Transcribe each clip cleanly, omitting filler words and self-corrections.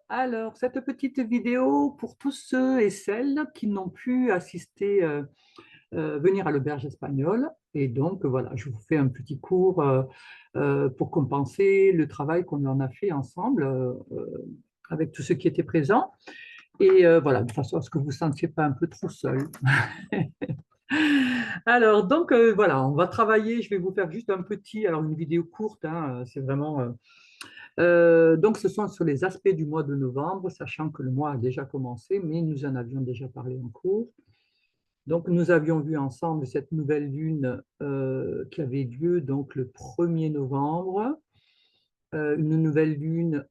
Alors, cette petite vidéo pour tous ceux et celles qui n'ont pu assister, venir à l'auberge espagnole. Et donc, voilà, je vous fais un petit cours pour compenser le travail qu'on en a fait ensemble avec tous ceux qui étaient présents. Et voilà, de façon à ce que vous ne vous sentiez pas un peu trop seul. Alors, donc, voilà, on va travailler. Je vais vous faire juste un petit, alors une vidéo courte, hein, c'est vraiment. Donc, ce sont sur les aspects du mois de novembre, sachant que le mois a déjà commencé, mais nous en avions déjà parlé en cours. Donc, nous avions vu ensemble cette nouvelle lune qui avait lieu donc le 1er novembre, une nouvelle lune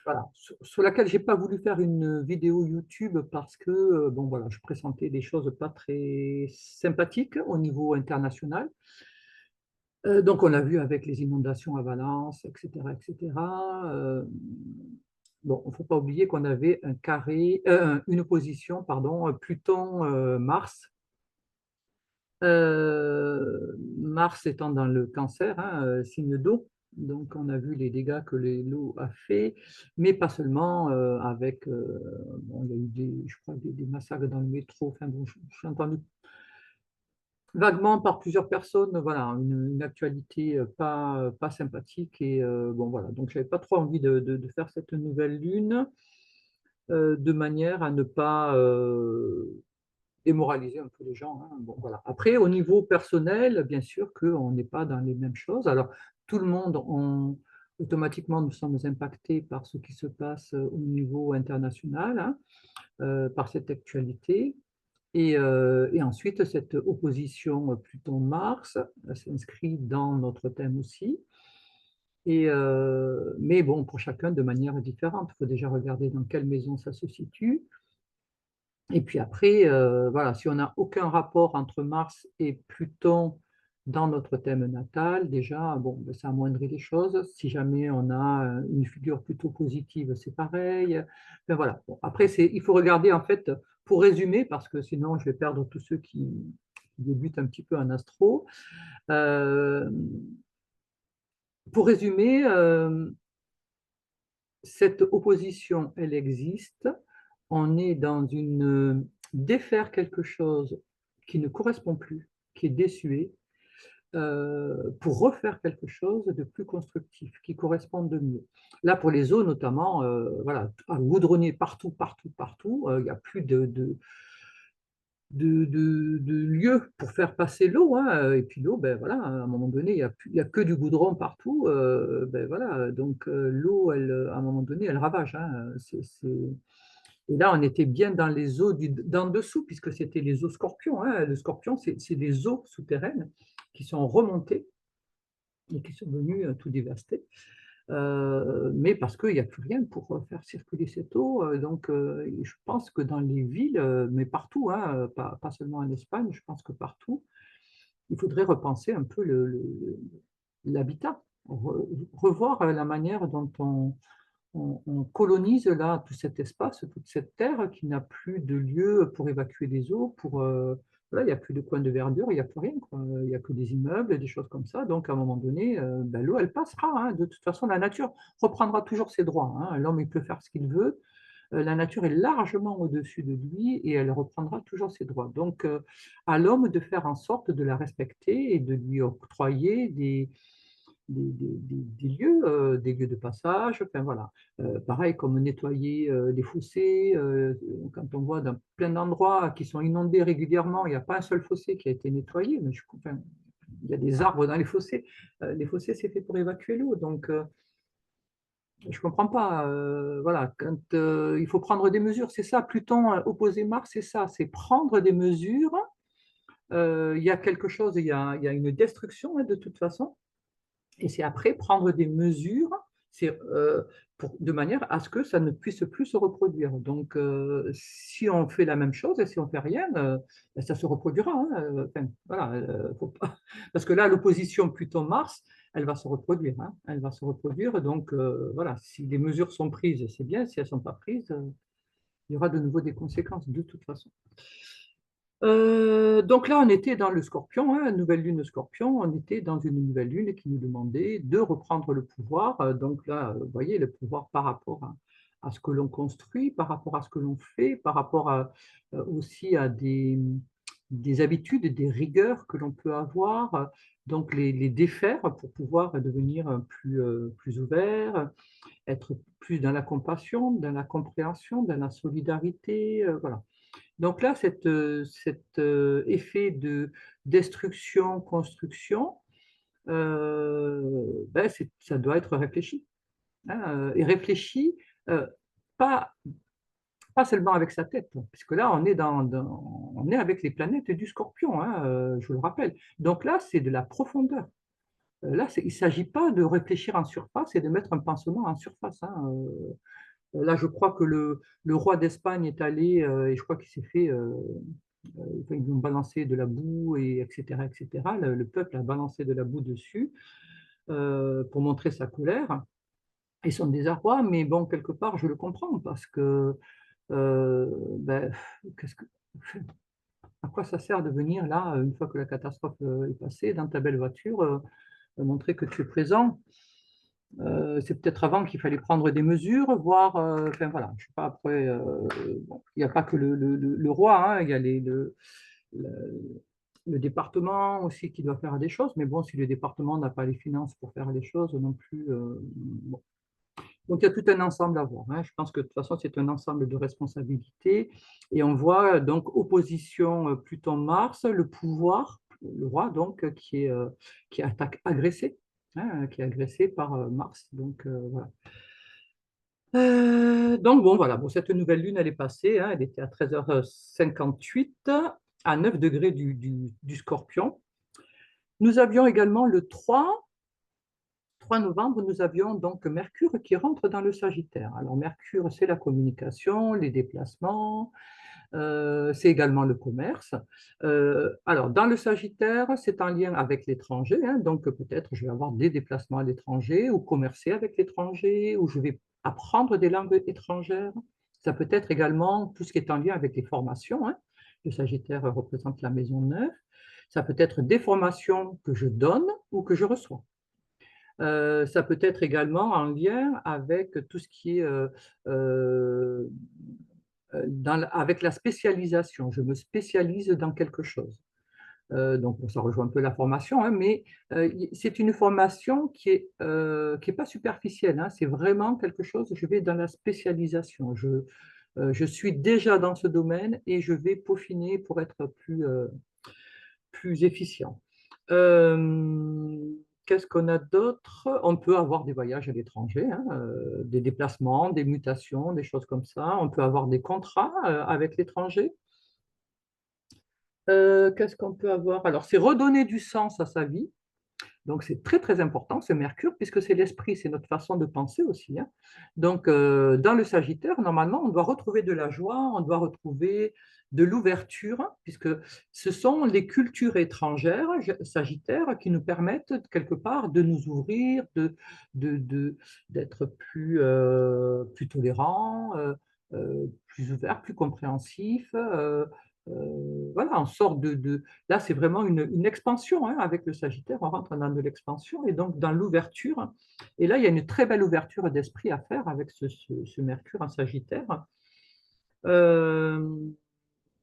voilà, sur laquelle j'ai pas voulu faire une vidéo YouTube parce que bon, voilà, je pressentais des choses pas très sympathiques au niveau international. Donc, on l'a vu avec les inondations à Valence, etc., etc. Bon, il ne faut pas oublier qu'on avait un carré, une opposition, pardon, Pluton-Mars. Mars étant dans le cancer, hein, signe d'eau. Donc, on a vu les dégâts que l'eau a fait, mais pas seulement avec. Bon, il y a eu je crois, des massacres dans le métro. Enfin, bon, j'ai entendu vaguement par plusieurs personnes, voilà, une actualité pas sympathique. Et bon, voilà. Donc, je n'avais pas trop envie de faire cette nouvelle lune de manière à ne pas démoraliser un peu les gens, hein. Bon, voilà. Après, au niveau personnel, bien sûr qu'on n'est pas dans les mêmes choses. Alors, tout le monde, automatiquement, nous sommes impactés par ce qui se passe au niveau international, hein, par cette actualité. Et ensuite, cette opposition Pluton-Mars s'inscrit dans notre thème aussi. Mais bon, pour chacun de manière différente. Il faut déjà regarder dans quelle maison ça se situe. Et puis après, voilà, si on n'a aucun rapport entre Mars et Pluton dans notre thème natal, déjà, bon, ben, ça amoindrit les choses. Si jamais on a une figure plutôt positive, c'est pareil. Ben voilà. Bon, après, il faut regarder, en fait, pour résumer, parce que sinon, je vais perdre tous ceux qui débutent un petit peu en astro. Euh, pour résumer, cette opposition, elle existe. On est dans une défaire quelque chose qui ne correspond plus, qui est désuet, pour refaire quelque chose de plus constructif, qui corresponde de mieux. Là, pour les eaux notamment, voilà, à goudronner partout, partout, partout, il n'y a plus de lieu pour faire passer l'eau, hein. Et puis l'eau, ben voilà, à un moment donné, il y a que du goudron partout. Ben voilà, donc l'eau, elle, à un moment donné, elle ravage, hein. Et là, on était bien dans les eaux d'en dessous, puisque c'était les eaux scorpions, hein. Le scorpion, c'est des eaux souterraines qui sont remontées et qui sont venues tout dévaster. Mais parce qu'il n'y a plus rien pour faire circuler cette eau. Donc, je pense que dans les villes, mais partout, hein, pas seulement en Espagne, je pense que partout, il faudrait repenser un peu l'habitat, revoir la manière dont on colonise là tout cet espace, toute cette terre qui n'a plus de lieu pour évacuer les eaux, voilà, il n'y a plus de coins de verdure, il n'y a plus rien, quoi. Il n'y a que des immeubles, des choses comme ça. Donc, à un moment donné, ben, l'eau, elle passera, hein. De toute façon, la nature reprendra toujours ses droits, hein. L'homme, il peut faire ce qu'il veut. La nature est largement au-dessus de lui et elle reprendra toujours ses droits. Donc, à l'homme de faire en sorte de la respecter et de lui octroyer des lieux de passage. Enfin, voilà. Pareil, comme nettoyer les fossés. Quand on voit dans plein d'endroits qui sont inondés régulièrement, il n'y a pas un seul fossé qui a été nettoyé, mais enfin, il y a des arbres dans les fossés. Les fossés, c'est fait pour évacuer l'eau. Donc, je ne comprends pas. Voilà, quand il faut prendre des mesures, c'est ça. Pluton opposé Mars, c'est ça. C'est prendre des mesures. Il y a quelque chose, il y a une destruction, hein, de toute façon. Et c'est après prendre des mesures, de manière à ce que ça ne puisse plus se reproduire. Donc, si on fait la même chose et si on ne fait rien, ben, ça se reproduira, hein. Enfin, voilà, faut pas... Parce que là, l'opposition Pluton-Mars, elle va se reproduire, hein. Elle va se reproduire. Donc, voilà, si les mesures sont prises, c'est bien. Si elles ne sont pas prises, il y aura de nouveau des conséquences de toute façon. Donc là, on était dans le Scorpion, hein, nouvelle lune Scorpion, on était dans une nouvelle lune qui nous demandait de reprendre le pouvoir. Donc là, vous voyez, le pouvoir par rapport à ce que l'on construit, par rapport à ce que l'on fait, par rapport aussi à des habitudes, des rigueurs que l'on peut avoir, donc les défaire pour pouvoir devenir plus ouvert, être plus dans la compassion, dans la compréhension, dans la solidarité, voilà. Donc là, cet effet de destruction, construction, ben, ça doit être réfléchi, hein, et réfléchi, euh, pas, pas seulement avec sa tête, puisque là, on est avec les planètes du Scorpion, hein, je vous le rappelle. Donc là, c'est de la profondeur. Là, il ne s'agit pas de réfléchir en surface et de mettre un pansement en surface, hein. Là, je crois que le roi d'Espagne est allé, et je crois qu'il s'est fait, enfin, ils ont balancé de la boue, et etc., etc. Le peuple a balancé de la boue dessus pour montrer sa colère et son désarroi, mais bon, quelque part, je le comprends, parce que, ben, qu'est-ce que, à quoi ça sert de venir là, une fois que la catastrophe est passée, dans ta belle voiture, montrer que tu es présent. C'est peut-être avant qu'il fallait prendre des mesures, voir, enfin voilà, je sais pas, après, bon, il n'y a pas que le roi, hein, il y a le, le département aussi qui doit faire des choses, mais bon, si le département n'a pas les finances pour faire les choses non plus, bon. Donc il y a tout un ensemble à voir, hein. Je pense que de toute façon, c'est un ensemble de responsabilités, et on voit donc opposition Pluton-Mars, le pouvoir, le roi donc, qui attaque agressé, hein, qui est agressé par Mars. Donc voilà. Donc bon, voilà, bon, cette nouvelle lune, elle est passée, hein, elle était à 13h58, à 9 degrés du Scorpion. Nous avions également le 3 novembre, nous avions donc Mercure qui rentre dans le Sagittaire. Alors Mercure, c'est la communication, les déplacements, c'est également le commerce. Alors dans le Sagittaire, c'est en lien avec l'étranger, hein, donc peut-être je vais avoir des déplacements à l'étranger, ou commercer avec l'étranger, ou je vais apprendre des langues étrangères. Ça peut être également tout ce qui est en lien avec les formations, hein. Le Sagittaire représente la maison 9. Ça peut être des formations que je donne ou que je reçois. Ça peut être également en lien avec tout ce qui est euh, avec la spécialisation. Je me spécialise dans quelque chose. Donc, ça rejoint un peu la formation, hein, mais c'est une formation qui est pas superficielle, hein. C'est vraiment quelque chose, je vais dans la spécialisation. Je suis déjà dans ce domaine et je vais peaufiner pour être plus efficient. Euh, Qu'est-ce qu'on a d'autre? On peut avoir des voyages à l'étranger, hein, des déplacements, des mutations, des choses comme ça. On peut avoir des contrats avec l'étranger. Qu'est-ce qu'on peut avoir? Alors, c'est redonner du sens à sa vie. Donc, c'est très, très important, ce Mercure, puisque c'est l'esprit, c'est notre façon de penser aussi, hein. Donc, dans le Sagittaire, normalement, on doit retrouver de la joie, on doit retrouver de l'ouverture, puisque ce sont les cultures étrangères, Sagittaire, qui nous permettent, quelque part, de nous ouvrir, d'être plus tolérants, plus ouverts, plus compréhensifs. Voilà, on sort là, c'est vraiment une expansion, hein, avec le Sagittaire, on rentre dans de l'expansion et donc dans l'ouverture. Et là, il y a une très belle ouverture d'esprit à faire avec ce Mercure en Sagittaire, euh,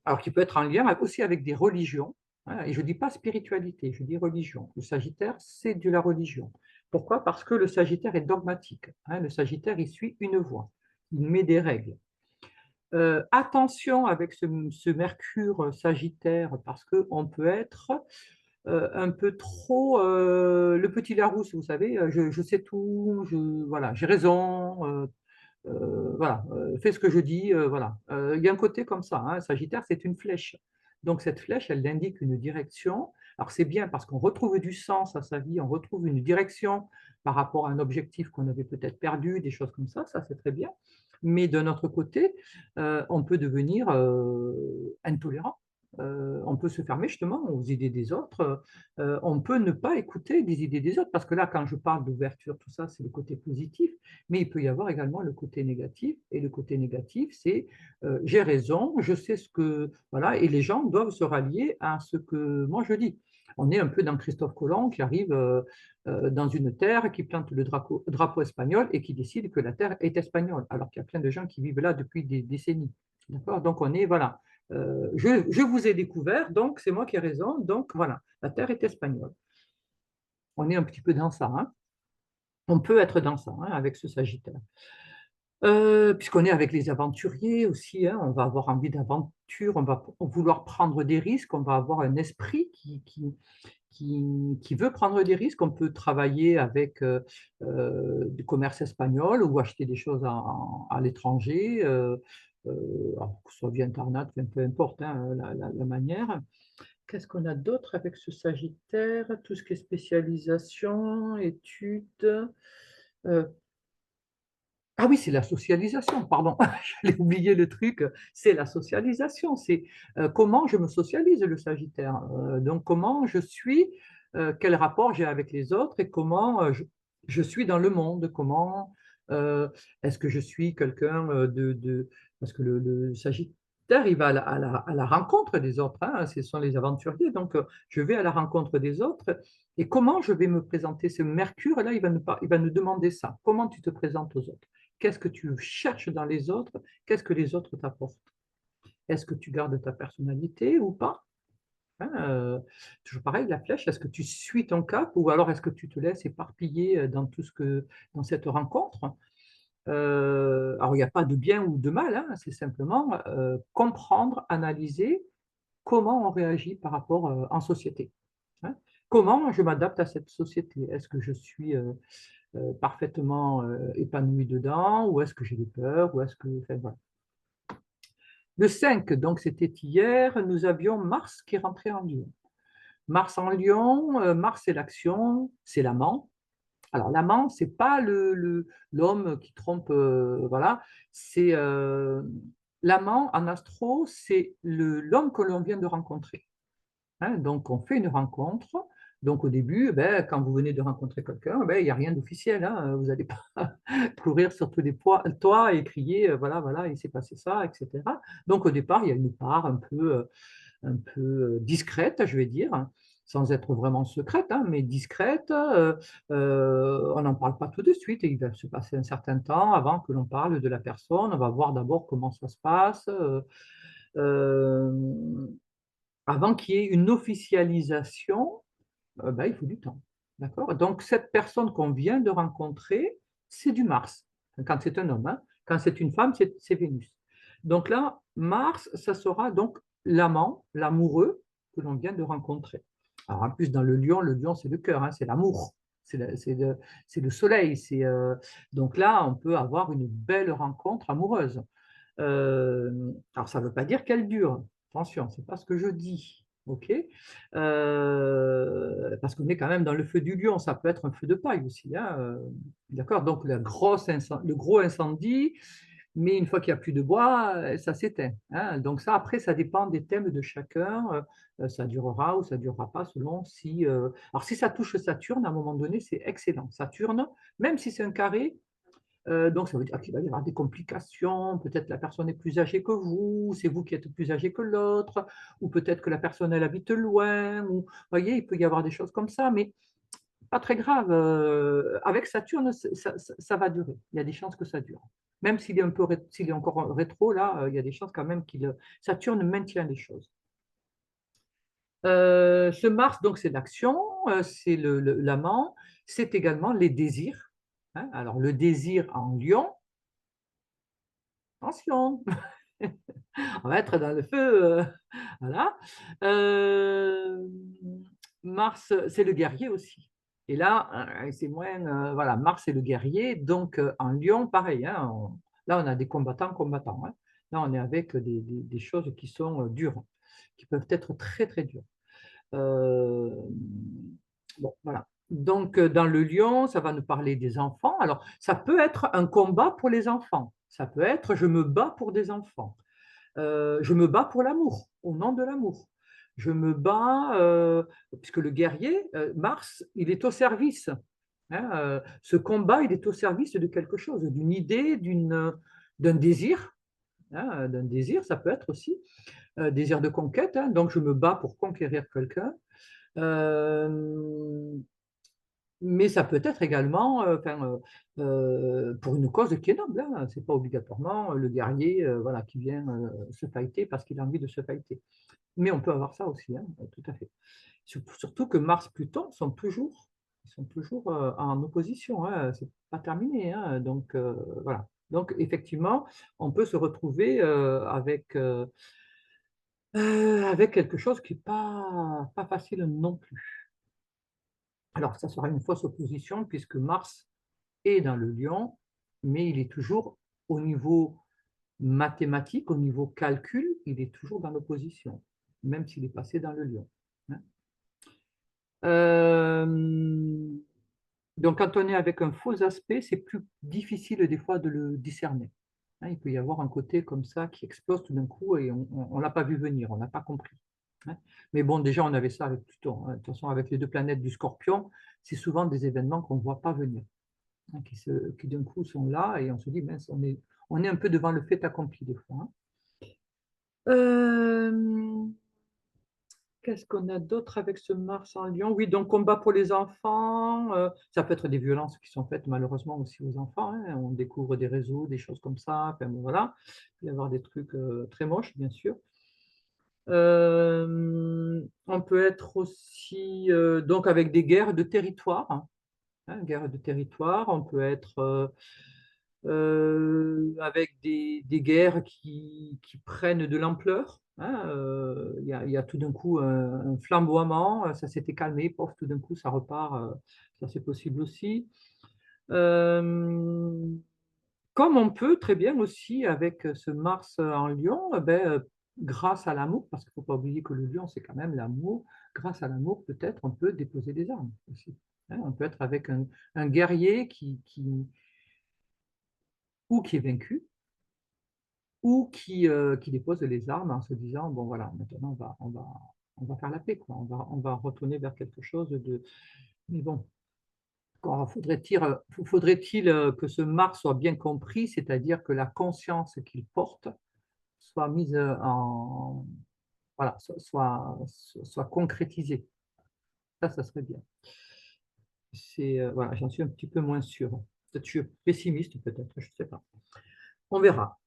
alors qui peut être en lien aussi avec des religions, hein. Et je ne dis pas spiritualité, je dis religion. Le Sagittaire, c'est de la religion. Pourquoi? Parce que le Sagittaire est dogmatique, hein. Le Sagittaire, il suit une voie, il met des règles. Attention avec ce Mercure Sagittaire, parce qu'on peut être un peu trop le petit Larousse, vous savez, je sais tout, voilà, j'ai raison, voilà, fais ce que je dis, voilà. Il y a un côté comme ça, hein, Sagittaire, c'est une flèche. Donc cette flèche, elle indique une direction. Alors c'est bien parce qu'on retrouve du sens à sa vie, on retrouve une direction par rapport à un objectif qu'on avait peut-être perdu, des choses comme ça c'est très bien. Mais d'un autre côté, on peut devenir intolérant. On peut se fermer justement aux idées des autres. On peut ne pas écouter des idées des autres, parce que là, quand je parle d'ouverture, tout ça, c'est le côté positif, mais il peut y avoir également le côté négatif. Et le côté négatif, c'est j'ai raison, je sais ce que. Voilà, et les gens doivent se rallier à ce que moi je dis. On est un peu dans Christophe Colomb qui arrive dans une terre, qui plante le drapeau espagnol et qui décide que la terre est espagnole, alors qu'il y a plein de gens qui vivent là depuis des décennies. D'accord. Donc on est, voilà, je vous ai découvert, donc c'est moi qui ai raison, donc voilà, la Terre est espagnole. On est un petit peu dans ça, hein. On peut être dans ça, hein, avec ce Sagittaire. Puisqu'on est avec les aventuriers aussi, hein, on va avoir envie d'aventure, on va vouloir prendre des risques, on va avoir un esprit qui veut prendre des risques. On peut travailler avec du commerce espagnol ou acheter des choses à l'étranger, que ce soit via Internet, peu importe, hein, la manière. Qu'est-ce qu'on a d'autre avec ce Sagittaire? Tout ce qui est spécialisation, études. euh, ah oui, c'est la socialisation, pardon, j'allais oublier le truc, c'est la socialisation, c'est comment je me socialise le Sagittaire. Donc comment je suis, quel rapport j'ai avec les autres et comment je suis dans le monde, comment euh, est-ce que je suis quelqu'un Parce que le Sagittaire, il va à la rencontre des autres, hein, ce sont les aventuriers, donc je vais à la rencontre des autres. Et comment je vais me présenter? Ce Mercure, là, il va nous demander ça. Comment tu te présentes aux autres? Qu'est-ce que tu cherches dans les autres? Qu'est-ce que les autres t'apportent? Est-ce que tu gardes ta personnalité ou pas? Hein, toujours pareil, la flèche, est-ce que tu suis ton cap ou alors est-ce que tu te laisses éparpiller dans dans cette rencontre? Alors, il n'y a pas de bien ou de mal, hein, c'est simplement comprendre, analyser comment on réagit par rapport en société. Hein. Comment je m'adapte à cette société? Est-ce que je suis parfaitement épanoui dedans, ou est-ce que j'ai des peurs, ou est-ce que. Enfin, voilà. Le 5, donc c'était hier, nous avions Mars qui rentrait en Lion. Mars en Lion, Mars c'est l'action, c'est l'amant. Alors l'amant, c'est pas l'homme qui trompe, voilà, c'est l'amant en astro, c'est l'homme que l'on vient de rencontrer. Hein, donc, on fait une rencontre. Donc, au début, ben, quand vous venez de rencontrer quelqu'un, ben, il n'y a rien d'officiel, hein. Vous n'allez pas courir sur tous les toits et crier, voilà, voilà, il s'est passé ça, etc. Donc, au départ, il y a une part un peu discrète, je vais dire, hein, sans être vraiment secrète, hein, mais discrète. On n'en parle pas tout de suite. Il va se passer un certain temps avant que l'on parle de la personne. On va voir d'abord comment ça se passe. Euh, Avant qu'il y ait une officialisation, ben, il faut du temps. D'accord? Donc, cette personne qu'on vient de rencontrer, c'est du Mars. Quand c'est un homme, hein. Quand c'est une femme, c'est Vénus. Donc là, Mars, ça sera donc l'amant, l'amoureux que l'on vient de rencontrer. Alors, en plus, dans le lion, c'est le cœur, hein, c'est l'amour. C'est le soleil. Donc là, on peut avoir une belle rencontre amoureuse. Alors, ça ne veut pas dire qu'elle dure. Attention, ce n'est pas ce que je dis. OK? Parce qu'on est quand même dans le feu du lion. Ça peut être un feu de paille aussi, hein, d'accord? Donc, le gros incendie, mais une fois qu'il n'y a plus de bois, ça s'éteint, hein. Donc, ça, après, ça dépend des thèmes de chacun. Ça durera ou ça ne durera pas selon si. Alors, si ça touche Saturne, à un moment donné, c'est excellent. Saturne, même si c'est un carré, donc, ça veut dire qu'il va y avoir des complications. Peut-être la personne est plus âgée que vous, c'est vous qui êtes plus âgé que l'autre, ou peut-être que la personne, elle habite loin. Ou, vous voyez, il peut y avoir des choses comme ça, mais pas très grave. Avec Saturne, ça va durer. Il y a des chances que ça dure. Même s'il est encore rétro, là, il y a des chances quand même qu'il Saturne maintient les choses. Ce Mars, donc, c'est l'action, c'est l'amant, c'est également les désirs. Hein. Alors, le désir en Lion, attention, on va être dans le feu. Voilà. Euh, Mars, c'est le guerrier aussi. Et là, c'est moins. Voilà, Mars, c'est le guerrier. Donc, en Lion, pareil, hein, là, on a des combattants, combattants, hein. Là, on est avec des choses qui sont dures, qui peuvent être très, très dures. Euh, bon, voilà. Donc, dans le lion, ça va nous parler des enfants. Alors, ça peut être un combat pour les enfants. Ça peut être je me bats pour des enfants. Je me bats pour l'amour, au nom de l'amour. Je me bats, puisque le guerrier, Mars, il est au service. Hein, ce combat, il est au service de quelque chose, d'une idée, d'un désir. Hein, d'un désir, ça peut être aussi désir de conquête. Hein, donc, je me bats pour conquérir quelqu'un. Euh, mais ça peut être également pour une cause qui est noble. Hein. Ce n'est pas obligatoirement le guerrier voilà, qui vient se fighter parce qu'il a envie de se fighter. Mais on peut avoir ça aussi, hein, tout à fait. Surtout que Mars-Pluton sont toujours en opposition. Hein. Ce n'est pas terminé. Hein. Donc, voilà. Donc, effectivement, on peut se retrouver avec quelque chose qui n'est pas facile non plus. Alors, ça sera une fausse opposition puisque Mars est dans le Lion, mais il est toujours au niveau mathématique, au niveau calcul, il est toujours dans l'opposition, même s'il est passé dans le Lion. Hein. Euh, donc, quand on est avec un faux aspect, c'est plus difficile des fois de le discerner. Hein, il peut y avoir un côté comme ça qui explose tout d'un coup et on ne l'a pas vu venir, on n'a pas compris. Hein. Mais bon, déjà, on avait ça avec Pluton. Hein. De toute façon, avec les deux planètes du Scorpion, c'est souvent des événements qu'on ne voit pas venir, hein, qui d'un coup sont là et on se dit, mince, on est un peu devant le fait accompli des fois. Hein. Euh, Qu'est-ce qu'on a d'autre avec ce Mars en Lion? Oui, donc combat pour les enfants. Ça peut être des violences qui sont faites malheureusement aussi aux enfants. Hein. On découvre des réseaux, des choses comme ça. Enfin, bon, voilà. Il peut y avoir des trucs très moches, bien sûr. On peut être aussi donc avec des guerres de territoire. Hein. Hein, guerre de territoire. On peut être avec des guerres qui prennent de l'ampleur. Hein, il y a tout d'un coup un flamboiement, ça s'était calmé, pof, tout d'un coup ça repart, ça c'est possible aussi. Euh, Comme on peut très bien aussi avec ce Mars en Lion, grâce à l'amour, parce qu'il ne faut pas oublier que le Lion c'est quand même l'amour, grâce à l'amour peut-être on peut déposer des armes aussi. Hein, on peut être avec un guerrier ou qui est vaincu, ou qui dépose les armes en se disant, bon voilà, maintenant on va faire la paix, quoi. On va retourner vers quelque chose de... Mais bon, faudrait-il que ce Mars soit bien compris, c'est-à-dire que la conscience qu'il porte soit mise en... Voilà, soit concrétisée. Ça serait bien. Voilà, j'en suis un petit peu moins sûr. Peut-être je suis pessimiste, peut-être, je ne sais pas. On verra.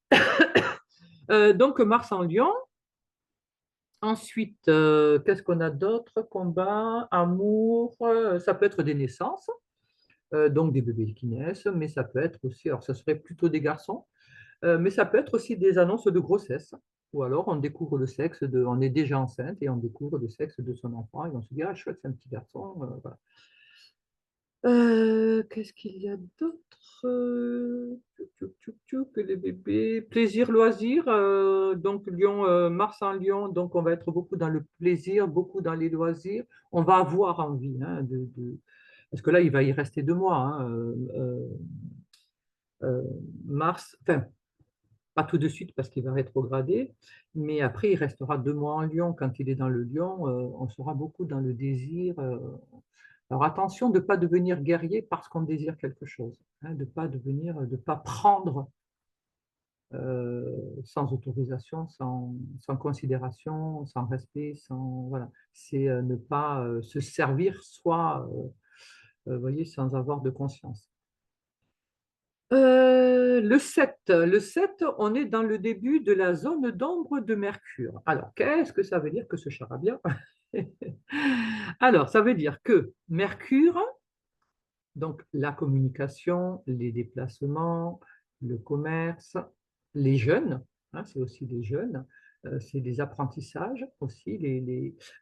Donc, Mars en Lion. Ensuite, qu'est-ce qu'on a d'autre? Combat, amour, ça peut être des naissances, donc des bébés qui naissent, mais ça peut être aussi, alors ça serait plutôt des garçons, mais ça peut être aussi des annonces de grossesse. Ou alors on découvre le sexe on est déjà enceinte et on découvre le sexe de son enfant et on se dit, ah chouette, c'est un petit garçon. Voilà. Qu'est-ce qu'il y a d'autre? Que les bébés. Plaisir, loisir. Donc, Lion, Mars en Lion. Donc, on va être beaucoup dans le plaisir, beaucoup dans les loisirs. On va avoir envie, hein, parce que là, il va y rester 2 mois. Hein, euh, Mars, enfin, pas tout de suite parce qu'il va rétrograder, mais après, il restera 2 mois en Lion. Quand il est dans le Lion, on sera beaucoup dans le désir. Alors attention de ne pas devenir guerrier parce qu'on désire quelque chose, hein, de pas prendre sans autorisation, sans considération, sans respect, voilà. C'est ne pas se servir soi, voyez, sans avoir de conscience. Le 7, on est dans le début de la zone d'ombre de Mercure. Alors, qu'est-ce que ça veut dire que ce charabia? Alors, ça veut dire que Mercure, donc la communication, les déplacements, le commerce, les jeunes, hein, c'est aussi des jeunes, c'est des apprentissages aussi.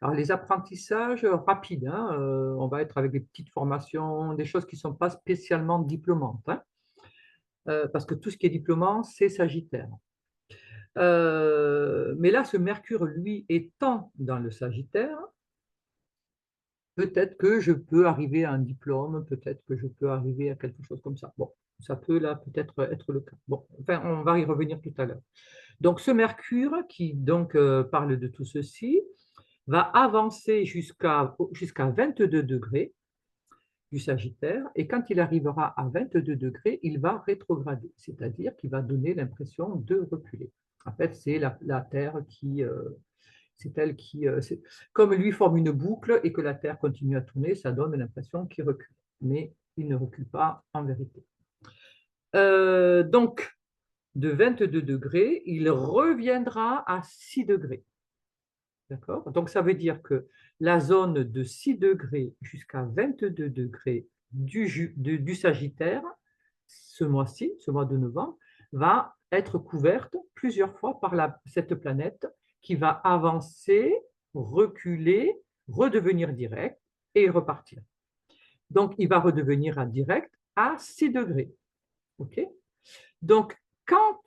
Alors les apprentissages rapides, hein, on va être avec des petites formations, des choses qui ne sont pas spécialement diplômantes, hein, parce que tout ce qui est diplômant, c'est Sagittaire. Mais là, ce Mercure, lui, étant dans le Sagittaire, peut-être que je peux arriver à un diplôme, peut-être que je peux arriver à quelque chose comme ça. Bon, ça peut là peut-être être le cas. Bon, enfin, on va y revenir tout à l'heure. Donc, ce Mercure qui donc parle de tout ceci va avancer jusqu'à 22 degrés du Sagittaire, et quand il arrivera à 22 degrés, il va rétrograder, c'est-à-dire qu'il va donner l'impression de reculer. En fait, c'est la Terre qui, c'est elle qui, comme lui forme une boucle et que la Terre continue à tourner, ça donne l'impression qu'il recule, mais il ne recule pas en vérité. Donc, de 22 degrés, il reviendra à 6 degrés. D'accord? Donc, ça veut dire que la zone de 6 degrés jusqu'à 22 degrés du Sagittaire, ce mois-ci, ce mois de novembre, va être couverte plusieurs fois par cette planète qui va avancer, reculer, redevenir direct et repartir. Donc, il va redevenir direct à 6 degrés. OK? Donc, quand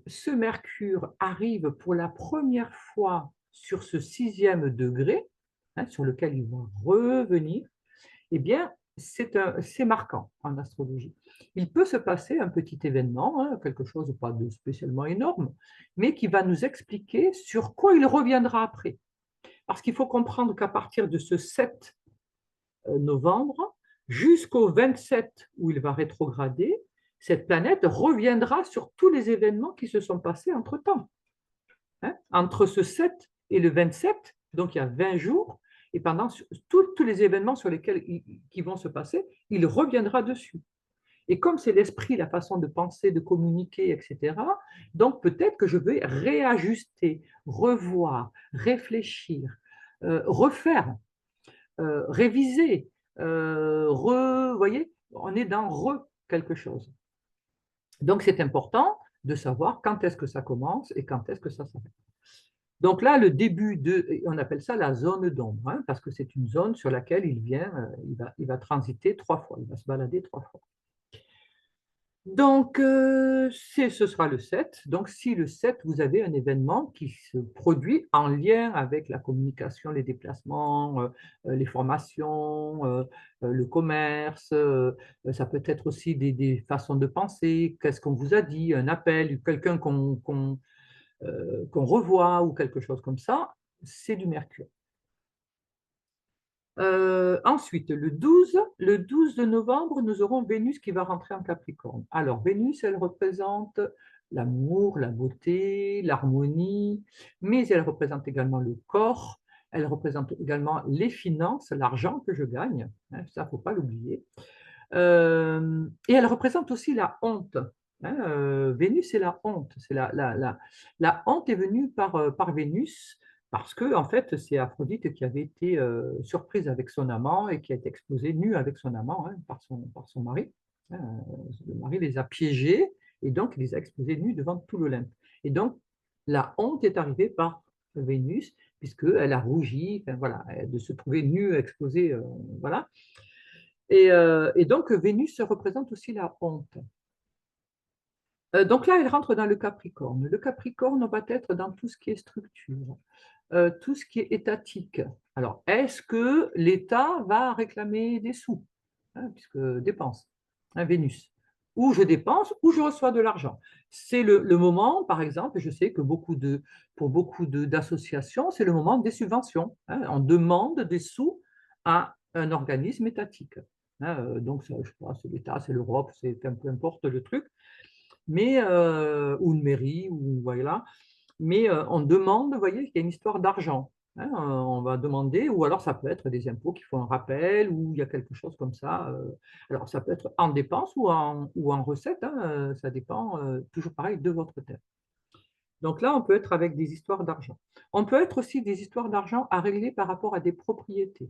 ce Mercure arrive pour la première fois sur ce 6e degré, hein, sur lequel il va revenir, eh bien, c'est marquant en astrologie. Il peut se passer un petit événement, hein, quelque chose pas de spécialement énorme, mais qui va nous expliquer sur quoi il reviendra après. Parce qu'il faut comprendre qu'à partir de ce 7 novembre jusqu'au 27 où il va rétrograder, cette planète reviendra sur tous les événements qui se sont passés entre-temps. Hein? Entre ce 7 et le 27, donc il y a 20 jours, et pendant tous les événements sur lesquels qui vont se passer, il reviendra dessus. Et comme c'est l'esprit, la façon de penser, de communiquer, etc., donc peut-être que je vais réajuster, revoir, réfléchir, refaire, réviser, vous voyez, on est dans quelque chose. Donc c'est important de savoir quand est-ce que ça commence et quand est-ce que ça s'arrête. Donc là, le début on appelle ça la zone d'ombre, hein, parce que c'est une zone sur laquelle il va transiter 3 fois, il va se balader 3 fois. Donc, ce sera le 7. Donc, si le 7, vous avez un événement qui se produit en lien avec la communication, les déplacements, les formations, le commerce, ça peut être aussi des façons de penser, qu'est-ce qu'on vous a dit, un appel, quelqu'un qu'on revoit ou quelque chose comme ça, c'est du Mercure. Ensuite, le 12 de novembre, nous aurons Vénus qui va rentrer en Capricorne. Alors, Vénus, elle représente l'amour, la beauté, l'harmonie, mais elle représente également le corps, elle représente également les finances, l'argent que je gagne, hein, ça, il ne faut pas l'oublier. Et elle représente aussi la honte. Hein, Vénus, c'est la honte. La honte est venue par Vénus parce que, en fait, c'est Aphrodite qui avait été surprise avec son amant et qui a été exposée nue avec son amant, hein, par son mari. Hein, le mari les a piégés et donc il les a exposés nus devant tout l'Olympe. Et donc, la honte est arrivée par Vénus, puisqu'elle a rougi, enfin, voilà, de se trouver nue, exposée, voilà. Et donc, Vénus représente aussi la honte. Donc là, elle rentre dans le Capricorne. Le Capricorne va être dans tout ce qui est structure, tout ce qui est étatique. Alors, est-ce que l'État va réclamer des sous, hein, puisque dépense, hein, Vénus, ou je dépense, ou je reçois de l'argent. C'est le moment, par exemple, je sais que pour beaucoup d'associations, c'est le moment des subventions. Hein, on demande des sous à un organisme étatique. Hein, donc, je sais pas, c'est l'État, c'est l'Europe, c'est peu importe le truc, mais, ou une mairie, ou voilà. Mais on demande, vous voyez, qu'il y a une histoire d'argent. Hein, on va demander, ou alors ça peut être des impôts qui font un rappel, ou il y a quelque chose comme ça. Alors ça peut être en dépenses ou en recettes, hein, ça dépend toujours pareil de votre thème. Donc là, on peut être avec des histoires d'argent. On peut être aussi des histoires d'argent à régler par rapport à des propriétés.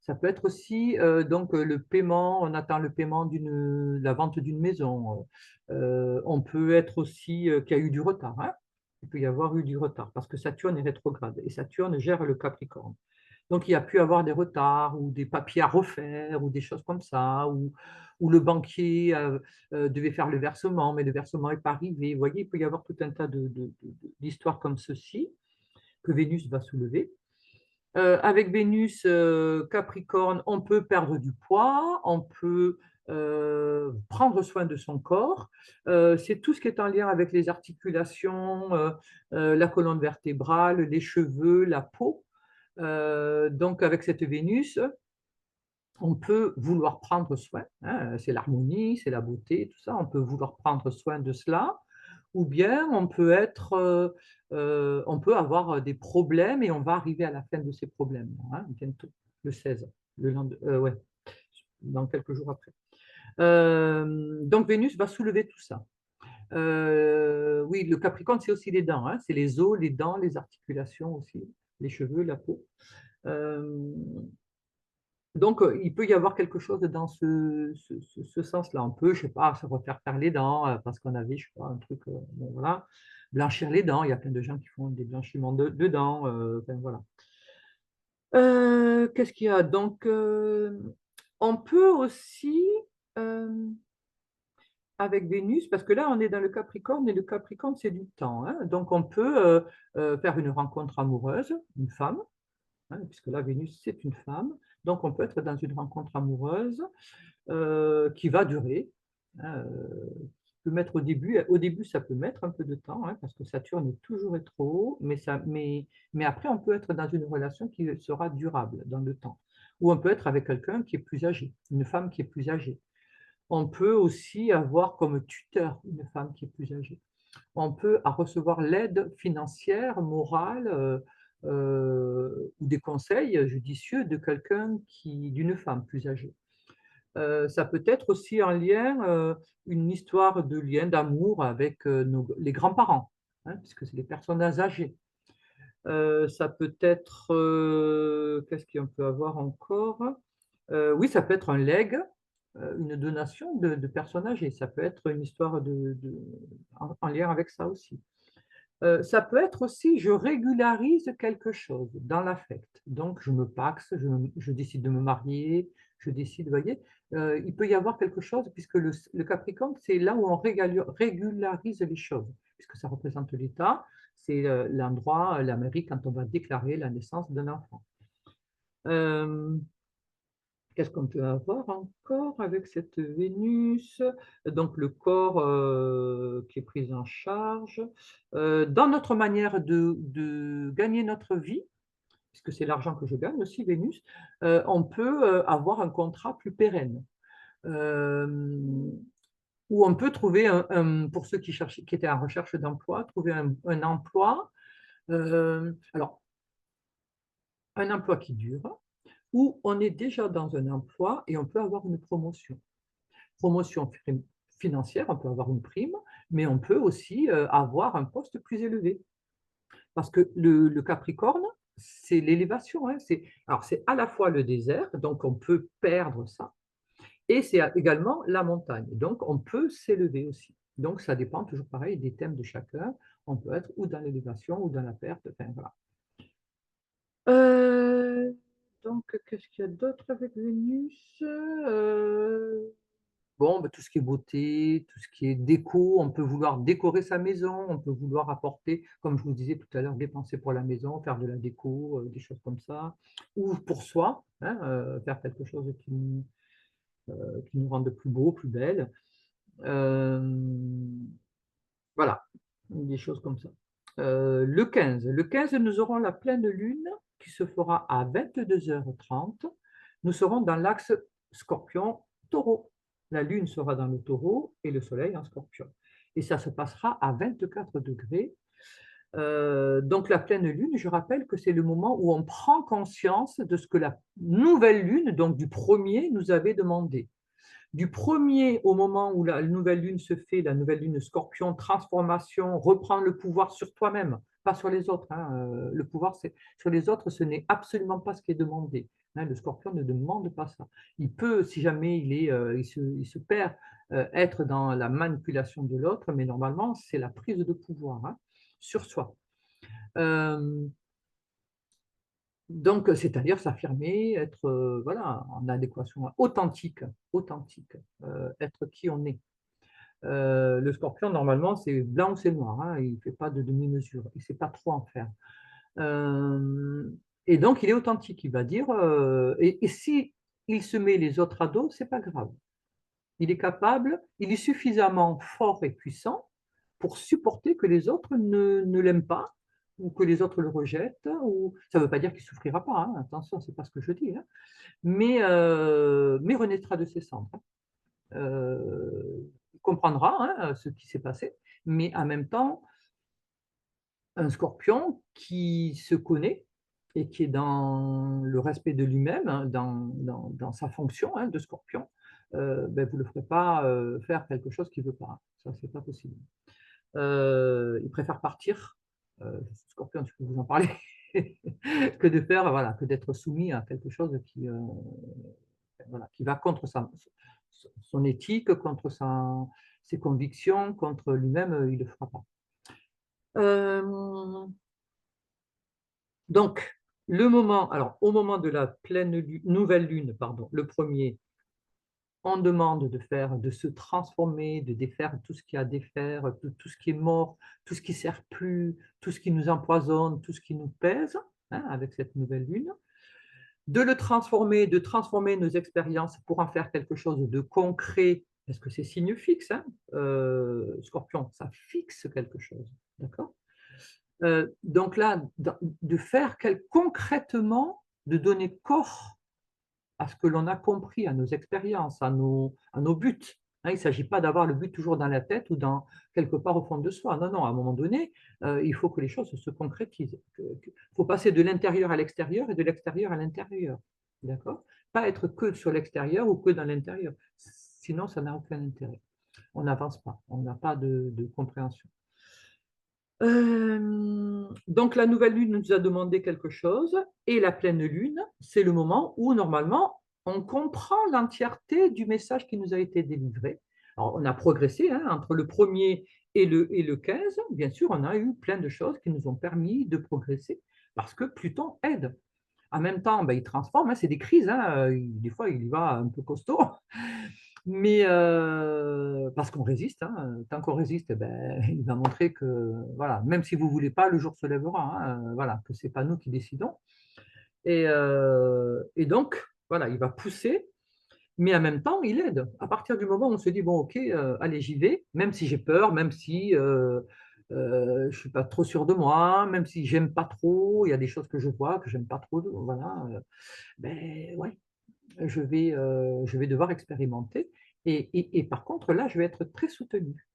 Ça peut être aussi donc le paiement, on attend le paiement la vente d'une maison. On peut être aussi qu'il y a eu du retard. Hein. Il peut y avoir eu du retard parce que Saturne est rétrograde et Saturne gère le Capricorne. Donc il y a pu avoir des retards ou des papiers à refaire ou des choses comme ça, ou le banquier devait faire le versement, mais le versement n'est pas arrivé. Vous voyez, il peut y avoir tout un tas d'histoires comme ceci que Vénus va soulever. Avec Vénus, Capricorne, on peut perdre du poids, on peut prendre soin de son corps. C'est tout ce qui est en lien avec les articulations, la colonne vertébrale, les cheveux, la peau. Donc, avec cette Vénus, on peut vouloir prendre soin, hein, c'est l'harmonie, c'est la beauté, tout ça, on peut vouloir prendre soin de cela, ou bien on peut avoir des problèmes et on va arriver à la fin de ces problèmes, hein, bientôt, le 16, ouais, dans quelques jours après. Donc Vénus va soulever tout ça. Oui, le Capricorne, c'est aussi les dents, hein, c'est les os, les dents, les articulations aussi, les cheveux, la peau. Euh, donc, il peut y avoir quelque chose dans ce sens-là. On peut, je sais pas, se refaire faire les dents parce qu'on avait, je sais pas, un truc, bon, voilà, blanchir les dents. Il y a plein de gens qui font des blanchiments de dents. Enfin, voilà. Qu'est-ce qu'il y a? Donc, on peut aussi, euh, avec Vénus, parce que là, on est dans le Capricorne et le Capricorne, c'est du temps, hein. Donc, on peut faire une rencontre amoureuse, une femme, hein, puisque là, Vénus, c'est une femme. Donc, on peut être dans une rencontre amoureuse qui va durer, hein, peut mettre au début, ça peut mettre un peu de temps, hein, parce que Saturne est toujours rétro, mais après, on peut être dans une relation qui sera durable dans le temps. Ou on peut être avec quelqu'un qui est plus âgé, une femme qui est plus âgée. On peut aussi avoir comme tuteur une femme qui est plus âgée. On peut recevoir l'aide financière, morale, ou des conseils judicieux de d'une femme plus âgée. Ça peut être aussi en lien, une histoire de lien d'amour avec les grands-parents, hein, puisque c'est les personnes âgées. Ça peut être, qu'est-ce qu'on peut avoir encore? Oui, ça peut être un legs, une donation de personnes âgées. Ça peut être une histoire en lien avec ça aussi. Ça peut être aussi, je régularise quelque chose dans l'affect. Donc, je me paxe, je décide de me marier, je décide, vous voyez, il peut y avoir quelque chose, puisque le Capricorne, c'est là où on régularise les choses, puisque ça représente l'État, c'est l'endroit, la mairie, quand on va déclarer la naissance d'un enfant. Euh, Qu'est-ce qu'on peut avoir encore avec cette Vénus? Donc le corps qui est pris en charge. Dans notre manière de gagner notre vie, puisque c'est l'argent que je gagne aussi, Vénus, on peut avoir un contrat plus pérenne. Euh, Où on peut trouver, pour ceux qui étaient en recherche d'emploi, trouver un emploi, alors un emploi qui dure, où on est déjà dans un emploi et on peut avoir une promotion. Promotion financière, on peut avoir une prime, mais on peut aussi avoir un poste plus élevé. Parce que le Capricorne, c'est l'élévation, hein, alors c'est à la fois le désert, donc on peut perdre ça, et c'est également la montagne. Donc on peut s'élever aussi. Donc ça dépend toujours pareil des thèmes de chacun. On peut être ou dans l'élévation ou dans la perte. Enfin, voilà. Euh, donc, qu'est-ce qu'il y a d'autre avec Vénus? Bon, bah, tout ce qui est beauté, tout ce qui est déco, on peut vouloir décorer sa maison, on peut vouloir apporter, comme je vous disais tout à l'heure, dépenser pour la maison, faire de la déco, des choses comme ça, ou pour soi, hein, faire quelque chose qui nous rende plus beau, plus belle. Euh, voilà, des choses comme ça. Le quinze, nous aurons la pleine lune qui se fera à 22h30. Nous serons dans l'axe Scorpion-Taureau. La lune sera dans le Taureau et le soleil en Scorpion. Et ça se passera à 24 degrés. Donc la pleine lune, je rappelle que c'est le moment où on prend conscience de ce que la nouvelle lune, donc du premier, nous avait demandé. Du premier au moment où la nouvelle lune se fait, la nouvelle lune Scorpion, transformation, reprendre le pouvoir sur toi-même, pas sur les autres, hein. Le pouvoir sur les autres, ce n'est absolument pas ce qui est demandé, hein. Le Scorpion ne demande pas ça. Il peut, si jamais il se perd, être dans la manipulation de l'autre, mais normalement, c'est la prise de pouvoir, hein, sur soi. Euh, donc, c'est-à-dire s'affirmer, être voilà, en adéquation authentique, être qui on est. Le scorpion, normalement, c'est blanc ou c'est noir, hein, il ne fait pas de demi-mesure, il ne sait pas trop en faire. Euh, Et donc, il est authentique. Il va dire, et si il se met les autres à dos, c'est pas grave. Il est capable, il est suffisamment fort et puissant pour supporter que les autres ne l'aiment pas ou que les autres le rejettent. Ou... Ça ne veut pas dire qu'il ne souffrira pas, hein, attention, ce n'est pas ce que je dis, hein, mais renaîtra de ses cendres. Il comprendra hein, ce qui s'est passé, mais en même temps, un scorpion qui se connaît et qui est dans le respect de lui-même, hein, dans sa fonction hein, de scorpion, ben, vous ne le ferez pas faire quelque chose qu'il ne veut pas. Ça, c'est pas possible. Il préfère partir, scorpion, je peux vous en parler, que de faire, voilà, que d'être soumis à quelque chose voilà, qui va contre son éthique, contre ses convictions, contre lui-même, il ne le fera pas. Donc, alors, au moment de la nouvelle lune, pardon, le premier, on demande de se transformer, de défaire tout ce qu'il y a à défaire, tout ce qui est mort, tout ce qui ne sert plus, tout ce qui nous empoisonne, tout ce qui nous pèse, hein, avec cette nouvelle lune, de transformer nos expériences pour en faire quelque chose de concret, parce que c'est signe fixe, hein, Scorpion, ça fixe quelque chose, d'accord? Donc là, de faire concrètement, de donner corps à ce que l'on a compris, à nos expériences, à nos buts. Hein, il ne s'agit pas d'avoir le but toujours dans la tête ou quelque part au fond de soi. Non, non, à un moment donné, il faut que les choses se concrétisent. Il faut passer de l'intérieur à l'extérieur et de l'extérieur à l'intérieur. D'accord? Pas être que sur l'extérieur ou que dans l'intérieur. Sinon, ça n'a aucun intérêt. On n'avance pas, on n'a pas de compréhension. Donc la nouvelle lune nous a demandé quelque chose et la pleine lune, c'est le moment où normalement on comprend l'entièreté du message qui nous a été délivré. Alors, on a progressé hein, entre le premier et le 15, bien sûr, on a eu plein de choses qui nous ont permis de progresser parce que Pluton aide. En même temps, ben, il transforme, hein, c'est des crises, hein, des fois il y va un peu costaud, mais parce qu'on résiste, hein, tant qu'on résiste, ben, il va montrer que voilà, même si vous ne voulez pas, le jour se lèvera, hein, voilà, que ce n'est pas nous qui décidons. Et donc, voilà, il va pousser, mais en même temps, il aide. À partir du moment où on se dit, bon, ok, allez, j'y vais, même si j'ai peur, même si je ne suis pas trop sûr de moi, même si j'aime pas trop, il y a des choses que je vois que j'aime pas trop, voilà, ben ouais, je vais devoir expérimenter. Et par contre, là, je vais être très soutenu.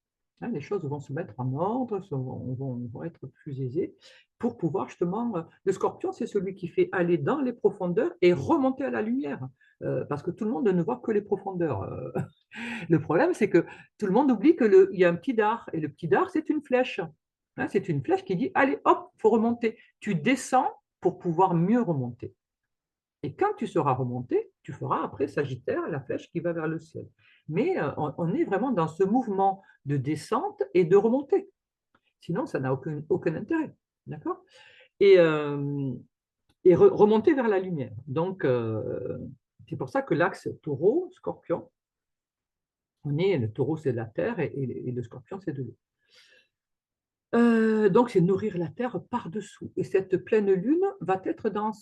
Hein, les choses vont se mettre en ordre, vont être plus aisées pour pouvoir justement. Le scorpion, c'est celui qui fait aller dans les profondeurs et remonter à la lumière. Parce que tout le monde ne voit que les profondeurs. Le problème, c'est que tout le monde oublie qu'il y a un petit dard. Et le petit dard, c'est une flèche. Hein, c'est une flèche qui dit, allez, hop, il faut remonter. Tu descends pour pouvoir mieux remonter. Et quand tu seras remonté, tu feras après Sagittaire, la flèche qui va vers le ciel. Mais on est vraiment dans ce mouvement de descente et de remontée. Sinon, ça n'a aucun intérêt. D'accord? Et, remonter vers la lumière. Donc, c'est pour ça que l'axe taureau-scorpion, le taureau, c'est de la terre et le scorpion, c'est de l'eau. Donc, c'est nourrir la terre par-dessous. Et cette pleine lune va être dans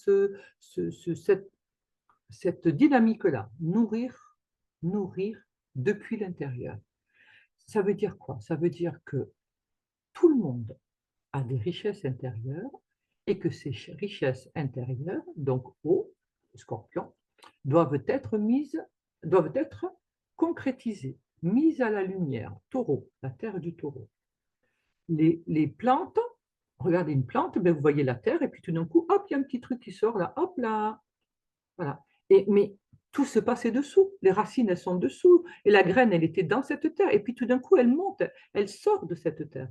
cette dynamique-là, nourrir depuis l'intérieur. Ça veut dire quoi? Ça veut dire que tout le monde a des richesses intérieures et que ces richesses intérieures, donc eau, scorpion, doivent être concrétisées, mises à la lumière. Taureau, la terre du taureau. Les plantes, regardez une plante, ben vous voyez la terre et puis tout d'un coup, hop, il y a un petit truc qui sort là, hop là, voilà. Mais tout se passait dessous. Les racines, elles sont dessous. Et la graine, elle était dans cette terre. Et puis tout d'un coup, elle monte, elle sort de cette terre.